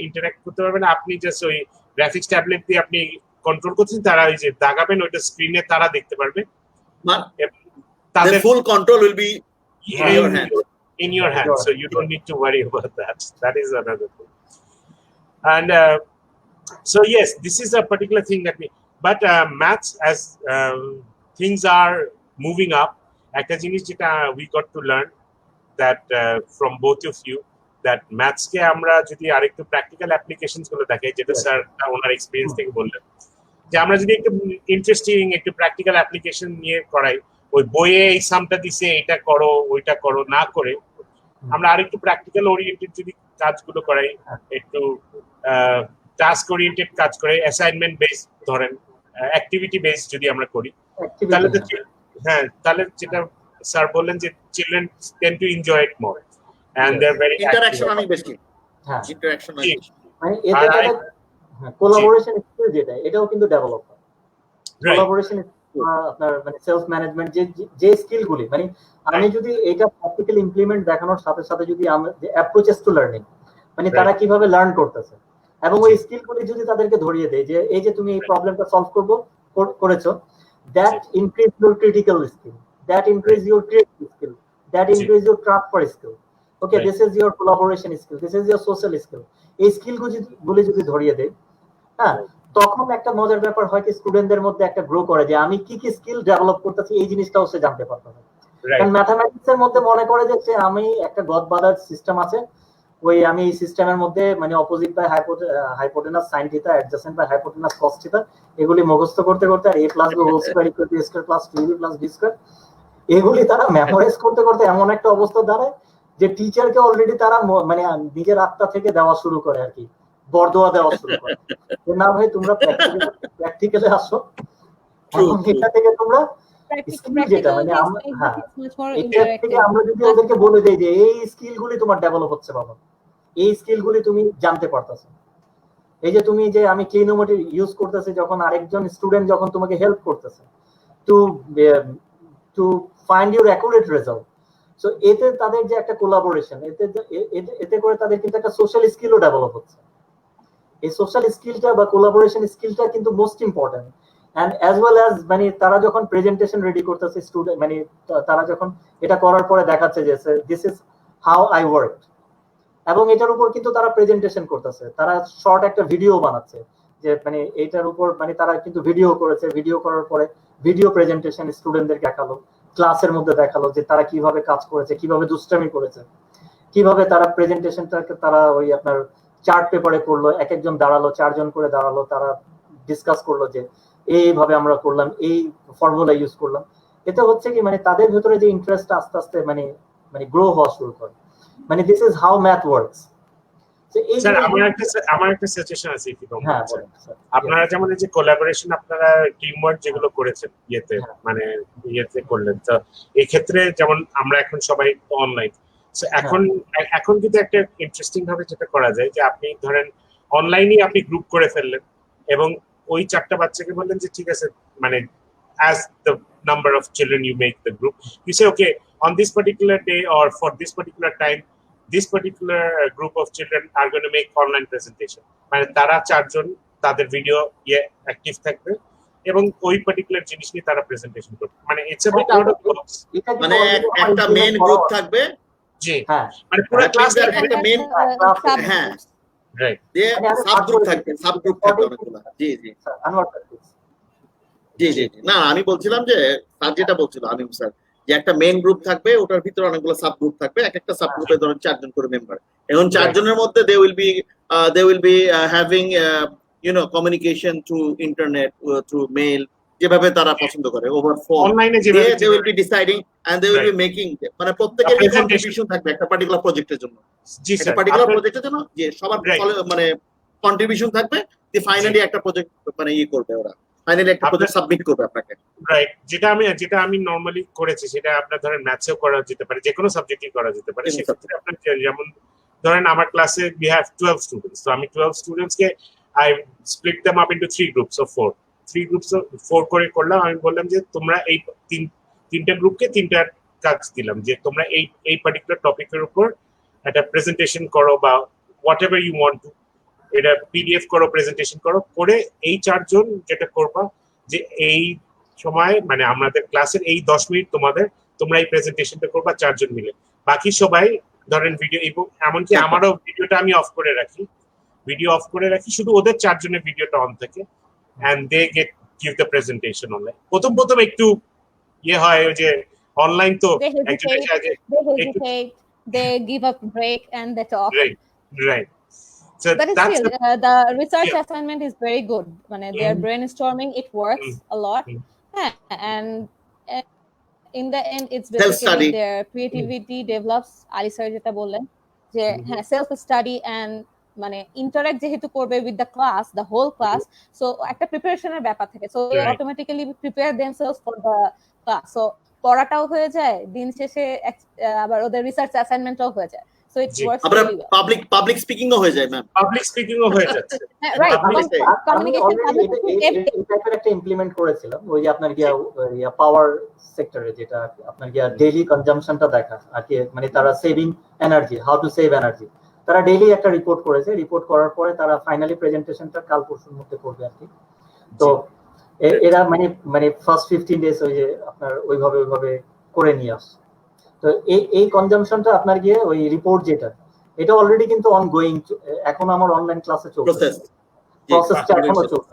[SPEAKER 1] ইন্টারাক্ট করতে পারবে না, আপনি জাস্ট ওই গ্রাফিক্স ট্যাবলেট দিয়ে আপনি কন্ট্রোল করছেন, তারা ওই যে দাগাবেন, ওইটা স্ক্রিনে তারা দেখতে পারবে,
[SPEAKER 3] তাদের ফুল control will be
[SPEAKER 1] in your hand, so you don't need to worry about that is another thing. And so yes, this is a particular thing that we, but maths, as things are moving up, একটা জিনিস যেটা we got to learn that from both of you, that ম্যাথসকে আমরা যদি আরেকটু practical applications গুলো দেখাই, যেটা স্যার ওনার এক্সপিরিয়েন্স থেকে বললেন, যে আমরা যদি একটু ইন্টারেস্টিং একটু প্র্যাকটিক্যাল অ্যাপ্লিকেশন নিয়ে করাই, ওই বইয়ে এই সামটা দিছে এটা করো ওইটা করো না করে আমরা আরেকটু প্র্যাকটিক্যাল ওরিয়েন্টেড যদি কাজগুলো করাই, একটু টাস্ক ওরিয়েন্টেড কাজ করে, অ্যাসাইনমেন্ট বেস ধরেন, অ্যাক্টিভিটি বেস যদি আমরা করি, তাহলে তো তাহলে যেটা স্যার বললেন যে children tend to enjoy it more and they are very
[SPEAKER 3] interaction অনেক বেশি, ইন্টারঅ্যাকশন
[SPEAKER 2] মানে এতে তাদের কোলাবোরেশন স্কিল যেটা এটাও কিন্তু ডেভেলপ হয়। কোলাবোরেশন আপনার মানে সেলফ ম্যানেজমেন্ট যে স্কিলগুলি, মানে আমি যদি এটা প্র্যাকটিক্যাল ইমপ্লিমেন্ট দেখানোর সাথে সাথে যদি আমরা যে অ্যাপ্রোচেস টু লার্নিং, মানে তারা কিভাবে লার্ন করতেছে, এবং ওই স্কিলগুলি যদি তাদেরকে ধরিয়ে দেয় যে এই যে তুমি এই প্রবলেমটা সলভ করেছো, that increase your critical skill, that increase your creative skill, that increase your transfer skill, okay this is your collaboration skill, this is your social skill. এই স্কিলগুলি যদি ধরিয়ে দেয়, হ্যাঁ, তখন একটা মজার ব্যাপার হয় কি স্টুডেন্টদের মধ্যে একটা গ্রো করে যে আমি কি কি স্কিল ডেভেলপ করতেছি, এই জিনিসটাও সে জানতে পারতেছে। কারণ ম্যাথামেটিক্স এর মধ্যে মনে করে যে আমি একটা গদ বাঁধার সিস্টেম আছে, ওই আমি এই সিস্টেমের মধ্যে মানে opposite by hypotenuse sine theta, adjacent by hypotenuse cos theta, এগুলি মুখস্থ করতে করতে আর a plus b whole square equal to a square plus 2b plus b square, এগুলি তারা মেমোরাইজ করতে করতে এমন একটা অবস্থা দাঁড়ায় যে টিচারকে অলরেডি তারা মানে নিজের আত্মা থেকে দেওয়া শুরু করে আর কি, বরদোয়া দেওয়া শুরু করে যে না ভাই তোমরা প্র্যাকটিক্যালে আসো, এটা থেকে তোমরা যেটা মানে আমরা যদি ওদেরকে বলে দেই যে এই স্কিলগুলি তোমার ডেভেলপ হচ্ছে বাবা, এই স্কিলগুলি তুমি জানতে পারতেছো, এই যে তুমি যে আমি ক্লিনোমেট্রি ইউজ করতেছি, যখন আরেকজন স্টুডেন্ট যখন তোমাকে হেল্প করতেছে to find your accurate result, so এতে তাদের যে একটা কোলাবোরেশন, এতে করে তাদের কিন্তু একটা সোশ্যাল স্কিলও ডেভেলপ হচ্ছে। এই সোশ্যাল স্কিলটা বা কোলাবোরেশন স্কিলটা কিন্তু most important. And as well as মানে তারা যখন প্রেজেন্টেশন রেডি করতেছে স্টুডেন্ট, মানে তারা যখন এটা করার পরে দেখাচ্ছে যে this is how I work, এবং এটার উপর কিন্তু তারা প্রেজেন্টেশন করতেছে, তারা শর্ট একটা ভিডিও বানাচ্ছে যে মানে এইটার উপর মানে তারা কিন্তু ভিডিও করেছে, ভিডিও করার পরে ভিডিও প্রেজেন্টেশন স্টুডেন্টদের দেখালো, ক্লাসের মধ্যে দেখালো যে তারা কিভাবে কাজ করেছে, কিভাবে দুষ্টামি করেছে, কিভাবে তারা প্রেজেন্টেশনটাকে তারা ওই আপনার চার্ট পেপারে করলো, এক একজন দাঁড়ালো, 4 জন করে দাঁড়ালো, তারা ডিসকাস করলো যে এইভাবে আমরা করলাম, এই ফর্মুলা ইউজ করলাম। এতে হচ্ছে কি মানে তাদের ভিতরে যে ইন্টারেস্ট আস্তে আস্তে মানে গ্রো হওয়া শুরু করে, মানে this is how math works.
[SPEAKER 1] Sir আমার একটা সাজেশন আছে, কি আপনারা যেমন এই যে কোলাবোরেশন আপনারা টিম ওয়ার্ক যেগুলো করেছেন ইয়েতে মানে ইয়েতে করলেন, তো এই ক্ষেত্রে যেমন আমরা এখন সবাই অনলাইন, এখন কিন্তু একটা ইন্টারেস্টিং ভাবে যেটা করা যায় যে আপনি ধরেন অনলাইনে আপনি গ্রুপ করে ফেললেন এবং ওই 4টা বাচ্চাকে বললেন যে ঠিক আছে, মানে as the number of children you make the group, you say okay, on this particular day or for this particular time this particular group of children are going to make online presentation, মানে তারা 4 জন তাদের video active থাকবে এবং ওই particular জিনিস নিয়ে তারা presentation করবে, মানে it's a bit out of box,
[SPEAKER 3] মানে একটা মেইন গ্রুপ থাকবে,
[SPEAKER 1] জি মানে পুরো ক্লাস
[SPEAKER 3] একটা মেইন, হ্যাঁ রাইট, যে সাব গ্রুপ থাকবে অনেকগুলো। জি জি জি জি না আমি বলছিলাম যে স্যার যেটা বলছিল আমিম স্যার, যে একটা মেইন গ্রুপ থাকবে, ওটার ভিতরে অনেকগুলো সাব গ্রুপ থাকবে, এক একটা সাব গ্রুপে ধরেন 4 জন করে মেম্বার, এখন 4 জনের মধ্যে they will be having communication through internet, through mail, যেভাবে তারা পছন্দ করে, ওভার ফোন, অনলাইনে যেভাবে they will be deciding and they will be making, মানে প্রত্যেকের কন্ট্রিবিউশন থাকবে একটা পার্টিকুলার প্রজেক্টের জন্য, জি স্যার, পার্টিকুলার প্রজেক্টের জন্য যে সবার মানে কন্ট্রিবিউশন থাকবে, যে ফাইনালি একটা প্রজেক্ট মানে করবে, ওরা ফাইনালি একটা প্রজেক্ট সাবমিট করবে আপনাকে, রাইট।
[SPEAKER 1] যেটা আমি নরমালি করেছি সেটা আপনার ধরেন ম্যাথসেও করা যেতে পারে, যে কোনো সাবজেক্টই করা যেতে পারে। সেক্ষেত্রে আপনার যেমন ধরেন আমার ক্লাসে we have 12 students, তো আমি 12 students K I split them up into 3 groups of 4, 3 groups of 4 করে করলাম। আমি বললাম যে তোমরা এই তিনটা গ্রুপকে 3টা কাজ দিলাম, যে তোমরা এই পার্টিকুলার টপিকের উপর একটা প্রেজেন্টেশন করো বা whatever you want to, এটা পিডিএফ করো, প্রেজেন্টেশন করো, করে এই 4 জন যেটা করবা যে এই সময় মানে আমাদের ক্লাসের এই 10 মিনিট তোমরা এই প্রেজেন্টেশনটা করবা 4 জন মিলে, বাকি সবাই ধরেন ভিডিও, এবং এমনকি আমারও ভিডিওটা আমি অফ করে রাখি, শুধু ওদের 4 জনের ভিডিওটা অন থাকে, and they give the presentation online. প্রথম একটু ইয়ে হয় ওই যে অনলাইন তো
[SPEAKER 4] they
[SPEAKER 1] একজন
[SPEAKER 4] hesitate,
[SPEAKER 1] এসে আগে
[SPEAKER 4] they
[SPEAKER 1] একটু
[SPEAKER 4] hesitate, they give up break and they talk.
[SPEAKER 1] right right so
[SPEAKER 4] But it's
[SPEAKER 1] that's
[SPEAKER 4] still the research
[SPEAKER 1] yeah.
[SPEAKER 4] assignment is very good. Their brainstorming, it works a lot.
[SPEAKER 1] Mm.
[SPEAKER 4] And in the end it's
[SPEAKER 3] Self
[SPEAKER 4] basically
[SPEAKER 3] study.
[SPEAKER 4] their creativity develops. Ali sir যেটা বললেন যে হ্যাঁ self study and interact যেহেতু করবে with the class, the whole class, so একটা প্রিপারেশনের ব্যাপার থাকে, so they
[SPEAKER 1] Right.
[SPEAKER 4] Automatically prepare themselves for the class, so পড়াটাও হয়ে যায়, দিন শেষে আবার ওদের রিসার্চ অ্যাসাইনমেন্টও হয়ে যায়, সো ইট ওয়ার্কস
[SPEAKER 3] আমরা
[SPEAKER 4] রিয়েলি ওয়েল।
[SPEAKER 3] পাবলিক স্পিকিং ও হয়ে যায় ম্যাম,
[SPEAKER 1] পাবলিক স্পিকিং ও হয়ে যাচ্ছে
[SPEAKER 4] রাইট,
[SPEAKER 3] আমি
[SPEAKER 4] কমিউনিকেশন
[SPEAKER 2] অলরেডি এই টাইপের একটা ইমপ্লিমেন্ট করেছিলাম ওই যে আপনার গিয়া পাওয়ার সেক্টরে, যেটা আপনার গিয়া ডেইলি কনজাম্পশনটা দেখা আর কি, তারা saving energy, how to save energy, তারা ডেইলি একটা রিপোর্ট করেছে, রিপোর্ট করার পরে তারা ফাইনালি প্রেজেন্টেশনটা কাল পরশুর মধ্যে করবে আর কি। তো এরা ফার্স্ট 15 ডেজ ওই যে আপনার ওইভাবে করে নিয়ে আসছে। তো এই কনজাম্পশনটা আপনার গিয়ে ওই রিপোর্ট যেটা, এটা অলরেডি কিন্তু অনগোয়িং, এখন আমার অনলাইন ক্লাসে চলছে, প্রসেসটা এখনো চলছে।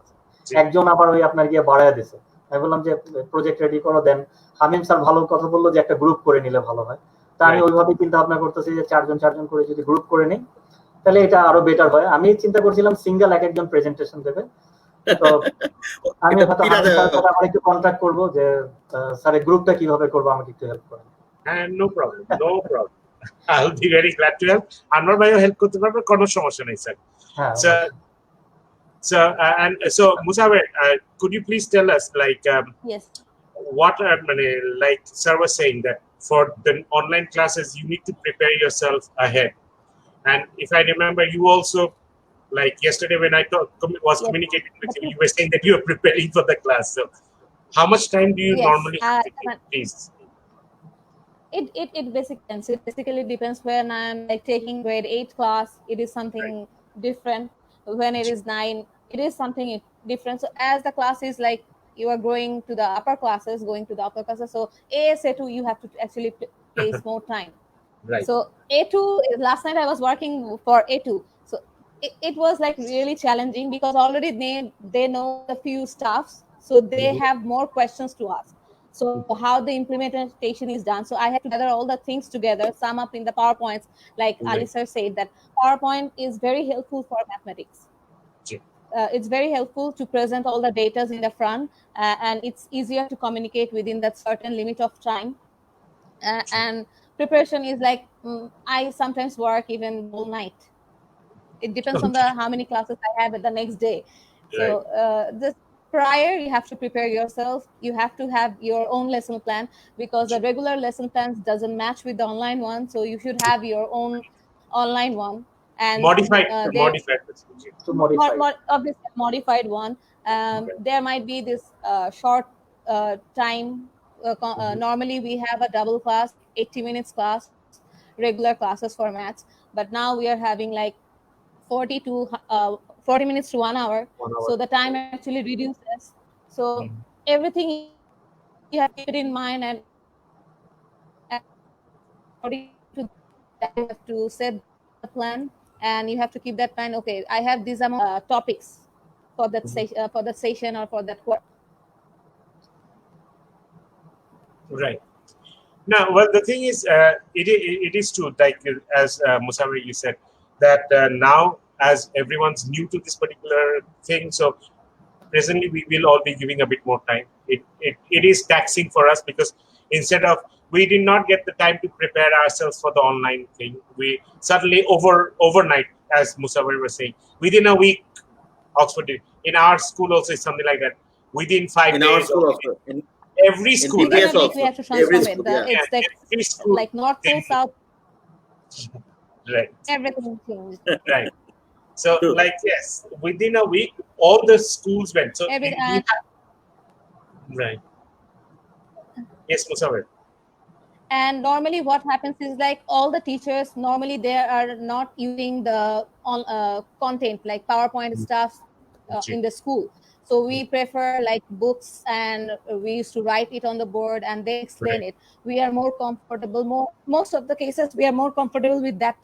[SPEAKER 2] একজন আবার ওই আপনার গিয়ে বাড়ায় দিছে, আমি বললাম যে প্রজেক্ট রেডি করো, দেন হামিম স্যার ভালো কথা বললো যে একটা গ্রুপ করে নিলে ভালো হয়, তা আমি ওইভাবে চিন্তা ভাবনা করতেছি যে চারজন করে যদি গ্রুপ করে নিই তাহলে এটা আরো বেটার হয়। আমি চিন্তা করছিলাম সিঙ্গেল এক একজন প্রেজেন্টেশন দেবে, তো আমি হয়তো হামিম স্যারের সাথে আবার একটু কন্ট্যাক্ট করবো যে স্যারের গ্রুপটা কিভাবে করবো, আমাকে একটু হেল্প করেন।
[SPEAKER 1] no problem I'll be very glad to help. Anwar bhaiও হেল্প করতে পারবে, কোনো সমস্যা নেই sir. So Musawer, could you please tell us
[SPEAKER 4] yes,
[SPEAKER 1] what like sir was saying that for the online classes you need to prepare yourself ahead, and if I remember you also, like yesterday when I was communicating with you, you were saying that you are preparing for the class. So how much time do you normally have to take, please?
[SPEAKER 4] It basically depends. When I'm like taking grade 8 class, it is something different. When it is 9, it is something different. So as the class is like you are going to the upper classes, so ASA2 you have to actually place more time.
[SPEAKER 1] Right.
[SPEAKER 4] So A2, last night I was working for A2, so it was like really challenging because already they know the few staffs, so they have more questions to ask. So how the implementation is done, so I had to gather all the things together, sum up in the PowerPoints, like Ali sir said that PowerPoint is very helpful for mathematics. It's very helpful to present all the data in the front, and it's easier to communicate within that certain limit of time. And preparation is like I sometimes work even all night. It depends on how many classes I have at the next day. So this prior you have to prepare yourself, you have to have your own lesson plan, because the regular lesson plans doesn't match with the online one, so you should have your own online one and
[SPEAKER 1] modified
[SPEAKER 4] obviously modified one. There might be this short time, normally we have a double class, 80 minutes class, regular classes for maths, but now we are having like 40 minutes to 1 hour, so the time actually reduces. So everything you have to keep it in mind, and according to that you have to set the plan, and you have to keep that plan. Okay, I have these amount topics for that session or for that quarter.
[SPEAKER 1] Right. Now, well, the thing is, it is true, like as Musawer, you said, that now as everyone's new to this particular thing, so presently we will all be giving a bit more time. It is taxing for us because instead of, we did not get the time to prepare ourselves for the online thing. We suddenly overnight, as Musawer was saying, within a week, Oxford did. In our school also is something like that. Within 5 days.
[SPEAKER 3] In our school also.
[SPEAKER 1] Every school.
[SPEAKER 4] We have to transform it. It's like
[SPEAKER 1] every school,
[SPEAKER 4] like North, South, South.
[SPEAKER 1] Right.
[SPEAKER 4] Everything changed.
[SPEAKER 1] Right. So like yes, within a week, all the schools went. So right. Yes, Musawer.
[SPEAKER 4] And normally what happens is like all the teachers, normally they are not using the content like PowerPoint stuff in the school. So we prefer like books, and we used to write it on the board and they explain it. We are more comfortable, most of the cases we are more comfortable with that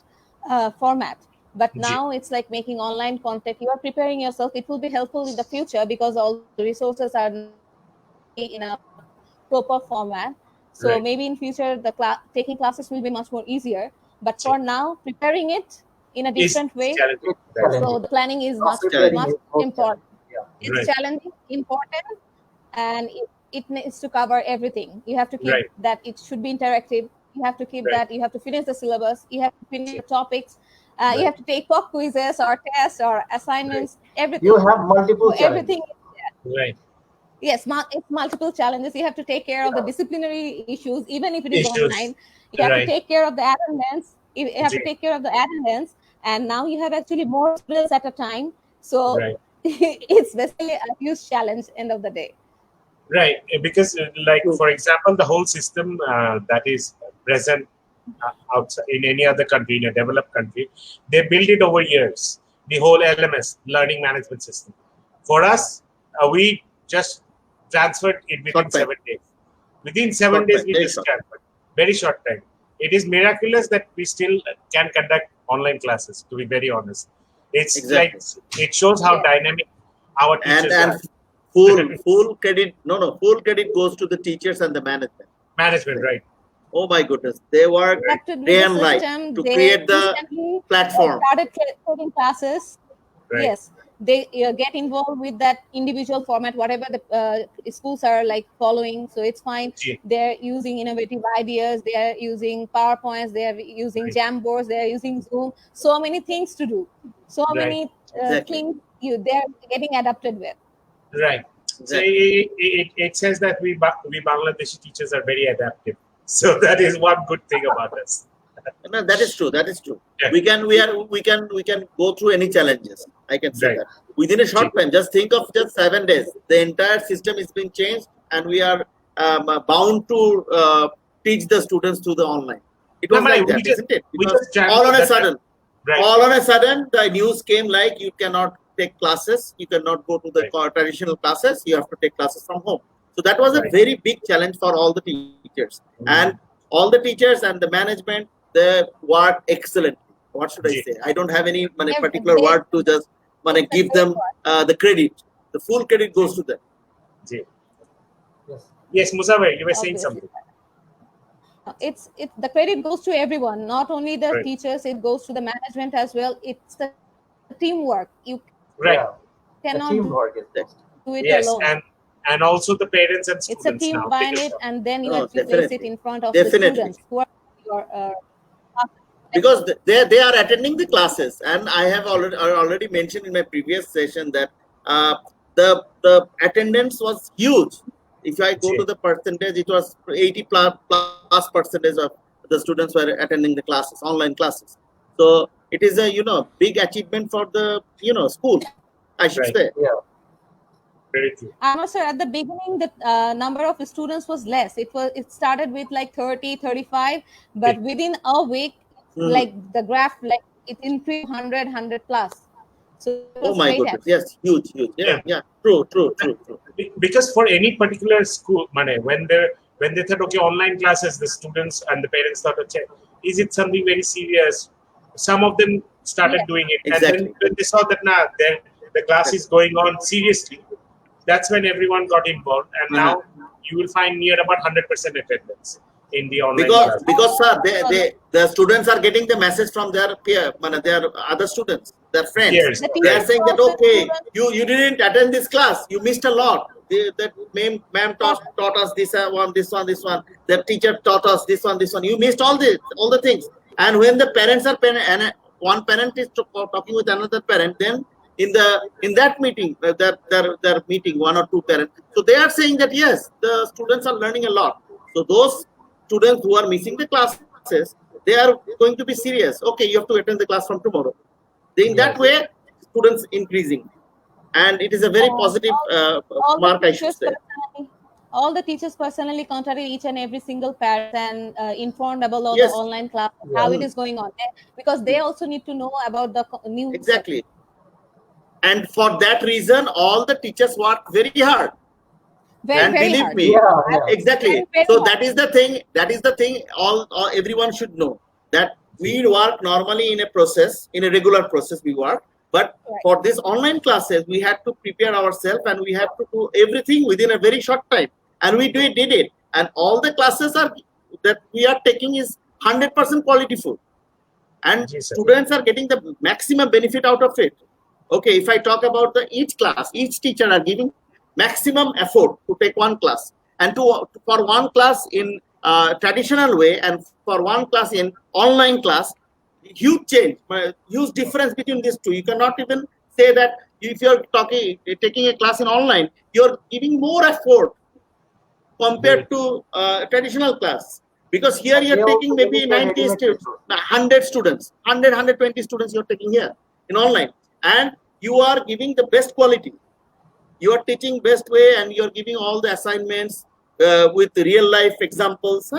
[SPEAKER 4] format. But now it's like making online content. You are preparing yourself. It will be helpful in the future because all the resources are enough proper format. So
[SPEAKER 1] Right.
[SPEAKER 4] maybe in future the taking classes will be much more easier. But
[SPEAKER 1] Sure.
[SPEAKER 4] for now, preparing it in a
[SPEAKER 1] Is
[SPEAKER 4] different way.
[SPEAKER 1] challenging.
[SPEAKER 2] It's
[SPEAKER 1] Right.
[SPEAKER 2] challenging.
[SPEAKER 4] So the planning is much
[SPEAKER 2] Preparing
[SPEAKER 4] much
[SPEAKER 2] is more
[SPEAKER 4] important.
[SPEAKER 2] challenging. Yeah.
[SPEAKER 4] It's
[SPEAKER 1] Right.
[SPEAKER 4] challenging, important, and it needs to cover everything. You have to keep
[SPEAKER 1] Right.
[SPEAKER 4] that it should be interactive. You have to keep
[SPEAKER 1] Right.
[SPEAKER 4] that. You have to finish the syllabus. You have to finish the topics.
[SPEAKER 1] Right.
[SPEAKER 4] You have to take pop quizzes or tests or assignments. Everything.
[SPEAKER 2] You have multiple
[SPEAKER 4] So
[SPEAKER 2] challenges.
[SPEAKER 4] everything.
[SPEAKER 1] Right.
[SPEAKER 4] Yes, it's multiple challenges. You have to take care of the disciplinary issues, even if it is
[SPEAKER 1] Issues.
[SPEAKER 4] online. You have
[SPEAKER 1] Right.
[SPEAKER 4] to take care of the attendance. You have to
[SPEAKER 1] Ji.
[SPEAKER 4] take care of the attendance, and now you have actually more students at a time. So
[SPEAKER 1] Right.
[SPEAKER 4] it's basically a huge challenge. End of the day.
[SPEAKER 1] Right, because like for example, the whole system that is present outside in any other country, in a developed country, they build it over years. The whole LMS, learning management system. For us, we just transferred it within
[SPEAKER 3] Short time.
[SPEAKER 1] 7 days. Within 7
[SPEAKER 3] Short
[SPEAKER 1] days,
[SPEAKER 3] time,
[SPEAKER 1] we
[SPEAKER 3] very
[SPEAKER 1] just
[SPEAKER 3] short.
[SPEAKER 1] transferred. Very short time. It is miraculous that we still can conduct online classes. To be very honest, it's
[SPEAKER 3] Exactly.
[SPEAKER 1] like it shows how
[SPEAKER 4] Yeah.
[SPEAKER 1] dynamic our teachers
[SPEAKER 3] And
[SPEAKER 1] are.
[SPEAKER 3] full credit, full credit goes to the teachers and the management.
[SPEAKER 1] Management, right?
[SPEAKER 3] Oh my goodness, they work
[SPEAKER 4] Adapted with
[SPEAKER 3] day
[SPEAKER 4] the
[SPEAKER 3] and night
[SPEAKER 4] system,
[SPEAKER 3] to
[SPEAKER 4] they
[SPEAKER 3] create the
[SPEAKER 4] instantly
[SPEAKER 3] platform.
[SPEAKER 4] started taking classes.
[SPEAKER 1] Right.
[SPEAKER 4] Yes, they get involved with that individual format, whatever the schools are like following. So it's fine.
[SPEAKER 1] Ji.
[SPEAKER 4] They're using innovative ideas. They are using PowerPoints. They are using
[SPEAKER 1] Right.
[SPEAKER 4] Jamboards. They are using Zoom. So many things to do. So
[SPEAKER 1] Right.
[SPEAKER 4] many
[SPEAKER 3] Exactly.
[SPEAKER 4] things they're getting adapted with.
[SPEAKER 1] Right. So
[SPEAKER 3] Exactly.
[SPEAKER 1] it says that we Bangladeshi teachers are very adaptive. So that is one good thing about us.
[SPEAKER 3] No, that is true. That is true.
[SPEAKER 1] Yeah.
[SPEAKER 3] We can go through any challenges. I can say
[SPEAKER 1] Right.
[SPEAKER 3] that within a short time. Just think of just 7 days. The entire system is being changed, and we are bound to teach the students through the online. It was
[SPEAKER 1] No,
[SPEAKER 3] like
[SPEAKER 1] we
[SPEAKER 3] that,
[SPEAKER 1] just-
[SPEAKER 3] isn't it?
[SPEAKER 1] we
[SPEAKER 3] Because
[SPEAKER 1] just jammed
[SPEAKER 3] all on a
[SPEAKER 1] that-
[SPEAKER 3] sudden,
[SPEAKER 1] Right.
[SPEAKER 3] all on a sudden, the news came like you cannot take classes, you cannot go to the traditional classes, you have to take classes from home. So that was a
[SPEAKER 1] Right.
[SPEAKER 3] very big challenge for all the teachers. And all the teachers and the management, they work excellently. What should I
[SPEAKER 1] Ji.
[SPEAKER 3] say? I don't have any
[SPEAKER 4] Yeah,
[SPEAKER 3] particular
[SPEAKER 4] they-
[SPEAKER 3] word to just give them the credit. The full credit goes to them.
[SPEAKER 1] Ji.
[SPEAKER 2] Yes.
[SPEAKER 1] Yes, Musawe, you were saying
[SPEAKER 4] Obviously.
[SPEAKER 1] something.
[SPEAKER 4] It's the credit goes to everyone, not only the
[SPEAKER 1] Right.
[SPEAKER 4] teachers. It goes to the management as well. It's the teamwork. You
[SPEAKER 1] Right.
[SPEAKER 2] Yeah. The
[SPEAKER 4] cannot do
[SPEAKER 2] teamwork is best.
[SPEAKER 4] it
[SPEAKER 1] Yes,
[SPEAKER 4] alone.
[SPEAKER 1] and also the parents and
[SPEAKER 4] It's a
[SPEAKER 1] students
[SPEAKER 4] team
[SPEAKER 1] now.
[SPEAKER 4] behind it, and then you
[SPEAKER 3] Oh,
[SPEAKER 4] have to place it
[SPEAKER 3] definitely.
[SPEAKER 4] in front of
[SPEAKER 3] Definitely.
[SPEAKER 4] the students who are your
[SPEAKER 3] Because they are attending the classes, and I have already mentioned in my previous session that the attendance was huge. If I go to the percentage, it was 80 plus percentage of the students were attending the classes, online classes. So it is a big achievement for the school, I should
[SPEAKER 1] Right.
[SPEAKER 3] say.
[SPEAKER 2] Yeah.
[SPEAKER 1] Very true.
[SPEAKER 4] sir, at the beginning the number of students was less. It started with like 30, 35, but within a week, like the graph, like it increased 100 plus. So it
[SPEAKER 3] Oh
[SPEAKER 4] was
[SPEAKER 3] my
[SPEAKER 4] great.
[SPEAKER 3] goodness, yes, huge.
[SPEAKER 1] Yeah.
[SPEAKER 3] Yeah. True.
[SPEAKER 1] Because for any particular school, when they thought, okay, online classes, the students and the parents thought, okay, is it something very serious? Some of them started
[SPEAKER 4] Yes.
[SPEAKER 1] doing it,
[SPEAKER 3] Exactly.
[SPEAKER 1] and then when they saw that the class is going on seriously, that's when everyone got involved, and now you will find near about 100% attendance in the online class.
[SPEAKER 3] Because sir, the students are getting the message from their peer, their other students, their friends.
[SPEAKER 1] Yes.
[SPEAKER 3] They are saying that, okay,
[SPEAKER 4] Students-
[SPEAKER 3] you didn't attend this class, you missed a lot. That ma'am taught us this one. The teacher taught us this one. You missed all the things. And when the parents are and one parent is talking with another parent, then in that meeting, their meeting, one or two parents, so they are saying that yes, the students are learning a lot. So those students who are missing the classes, they are going to be serious. Okay, you have to attend the class from tomorrow. In that way, students increasing, and it is a very positive
[SPEAKER 4] all the
[SPEAKER 3] mark, I should
[SPEAKER 4] teachers
[SPEAKER 3] say.
[SPEAKER 4] all the teachers personally contacted each and every single parent and informed about all
[SPEAKER 3] Yes.
[SPEAKER 4] the online class, how it is going on, because they also need to know about the new
[SPEAKER 3] Exactly. And for that reason, all the teachers work very hard. And
[SPEAKER 4] very
[SPEAKER 3] believe
[SPEAKER 4] hard.
[SPEAKER 3] me,
[SPEAKER 2] Yeah.
[SPEAKER 3] exactly.
[SPEAKER 4] Very
[SPEAKER 3] So
[SPEAKER 4] hard.
[SPEAKER 3] that is the thing. All everyone should know that we work normally in a process, in a regular process. We work, but
[SPEAKER 4] Right.
[SPEAKER 3] for these online classes, we had to prepare ourselves, and we have to do everything within a very short time. And we did it. and all the classes are that we are taking is 100% quality food, and
[SPEAKER 1] Yes, sir.
[SPEAKER 3] students are getting the maximum benefit out of it. Okay, if I talk about each class, each teacher are giving maximum effort to take one class, and for one class in traditional way and for one class in online class, huge change, huge difference between these two. You cannot even say that if you're taking a class in online, you're giving more effort compared to traditional class, because here you're taking maybe 90 students, 100 students, 120 students you're taking here in online, and you are giving the best quality. You are teaching best way, and you're giving all the assignments with real life examples.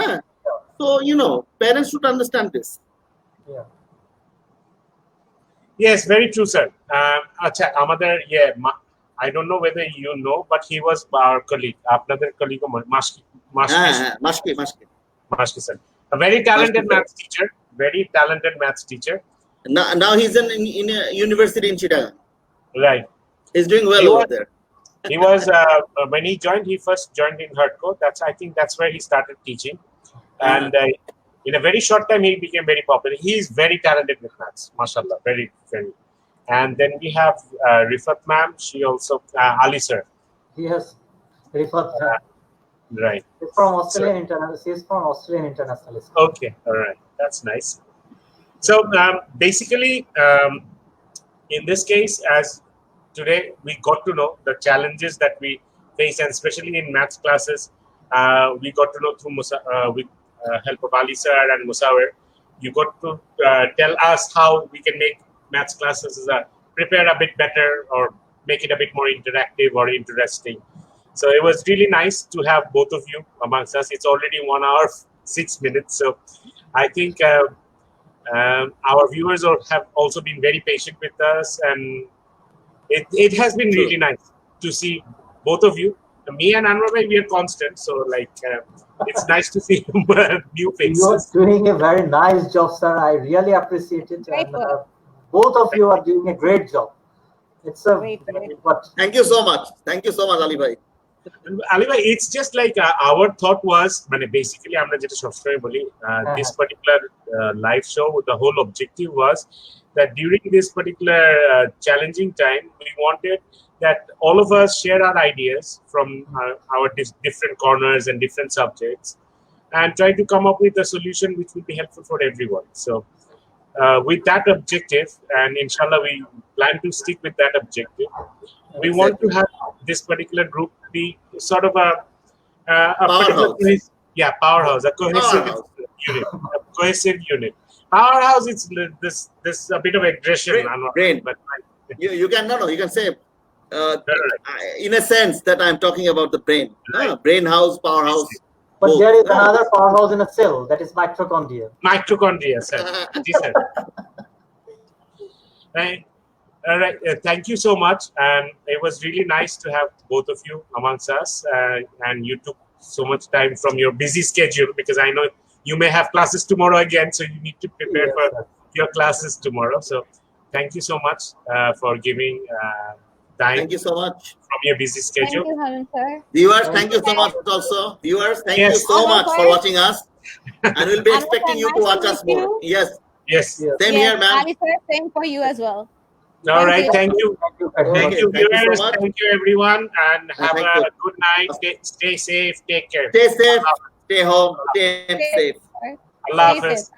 [SPEAKER 3] So, parents should understand this.
[SPEAKER 2] Yeah.
[SPEAKER 1] Yes, very true, sir. Acha, Amader, yeah, I don't know whether you know, but he was our colleague. Apnader colleague, Mashki sir. A very talented maths teacher. Very talented maths teacher.
[SPEAKER 3] Now he's in a university in Chittagong.
[SPEAKER 1] Right.
[SPEAKER 3] He's doing well over there.
[SPEAKER 1] He was when he joined. He first joined in Hardcore. I think that's where he started teaching, and in a very short time he became very popular. He is very talented with maths, mashallah, very very. And then we have Rifat ma'am. She also Ali sir.
[SPEAKER 2] Yes, Rifat.
[SPEAKER 1] Right.
[SPEAKER 2] She's from Australian International. She's from Australian International School.
[SPEAKER 1] Okay, all right, that's nice. So basically, in this case, as today we got to know the challenges that we face, and especially in maths classes, we got to know through with help of Ali sir and Musawir. You got to tell us how we can make maths classes prepare a bit better, or make it a bit more interactive or interesting. So it was really nice to have both of you amongst us. It's already 1 hour, 6 minutes. So I think our viewers have also been very patient with us, and it has been really nice to see both of you. Me and Anwar bhai, we are constant, so it's nice to see new faces.
[SPEAKER 2] You're doing a very nice job, sir. I really appreciate it. And, both of you are doing a great job. It's a
[SPEAKER 3] Thank you so much. Thank you so much, Ali bhai.
[SPEAKER 1] Ali bhai, it's just our thought was, basically, this particular live show, the whole objective was that during this particular challenging time, we wanted that all of us share our ideas from our different corners and different subjects, and try to come up with a solution which will be helpful for everyone. So with that objective, and inshallah we plan to stick with that objective, we want to have this particular group be sort of a
[SPEAKER 3] powerhouse.
[SPEAKER 1] Powerhouse, a cohesive unit. A cohesive unit. Powerhouse, it's this a bit of aggression.
[SPEAKER 3] Brain.
[SPEAKER 1] But
[SPEAKER 3] you can say in a sense that I'm talking about the brain. Brain house, powerhouse.
[SPEAKER 2] But there is another powerhouse in a cell, that is mitochondria.
[SPEAKER 1] Mitochondria, sir. Right. All right. Thank you so much, and it was really nice to have both of you amongst us. And you took so much time from your busy schedule, because I know you may have classes tomorrow again, so you need to prepare for your classes tomorrow. So, thank you so much for giving time.
[SPEAKER 3] Thank you so much
[SPEAKER 1] from your busy schedule.
[SPEAKER 4] Thank you, Harun sir.
[SPEAKER 3] Viewers, thank you so much also. Viewers, thank you so much for watching us. And we'll be expecting you to watch us more. Yes. Same here, ma'am.
[SPEAKER 4] Ali sir, same for you as well.
[SPEAKER 1] All right. Thank you.
[SPEAKER 2] Thank
[SPEAKER 1] you, viewers. Thank you, everyone. And have a good night. Stay safe. Take care.
[SPEAKER 3] Stay safe. Stay home. Stay safe.
[SPEAKER 1] Allah Hafiz.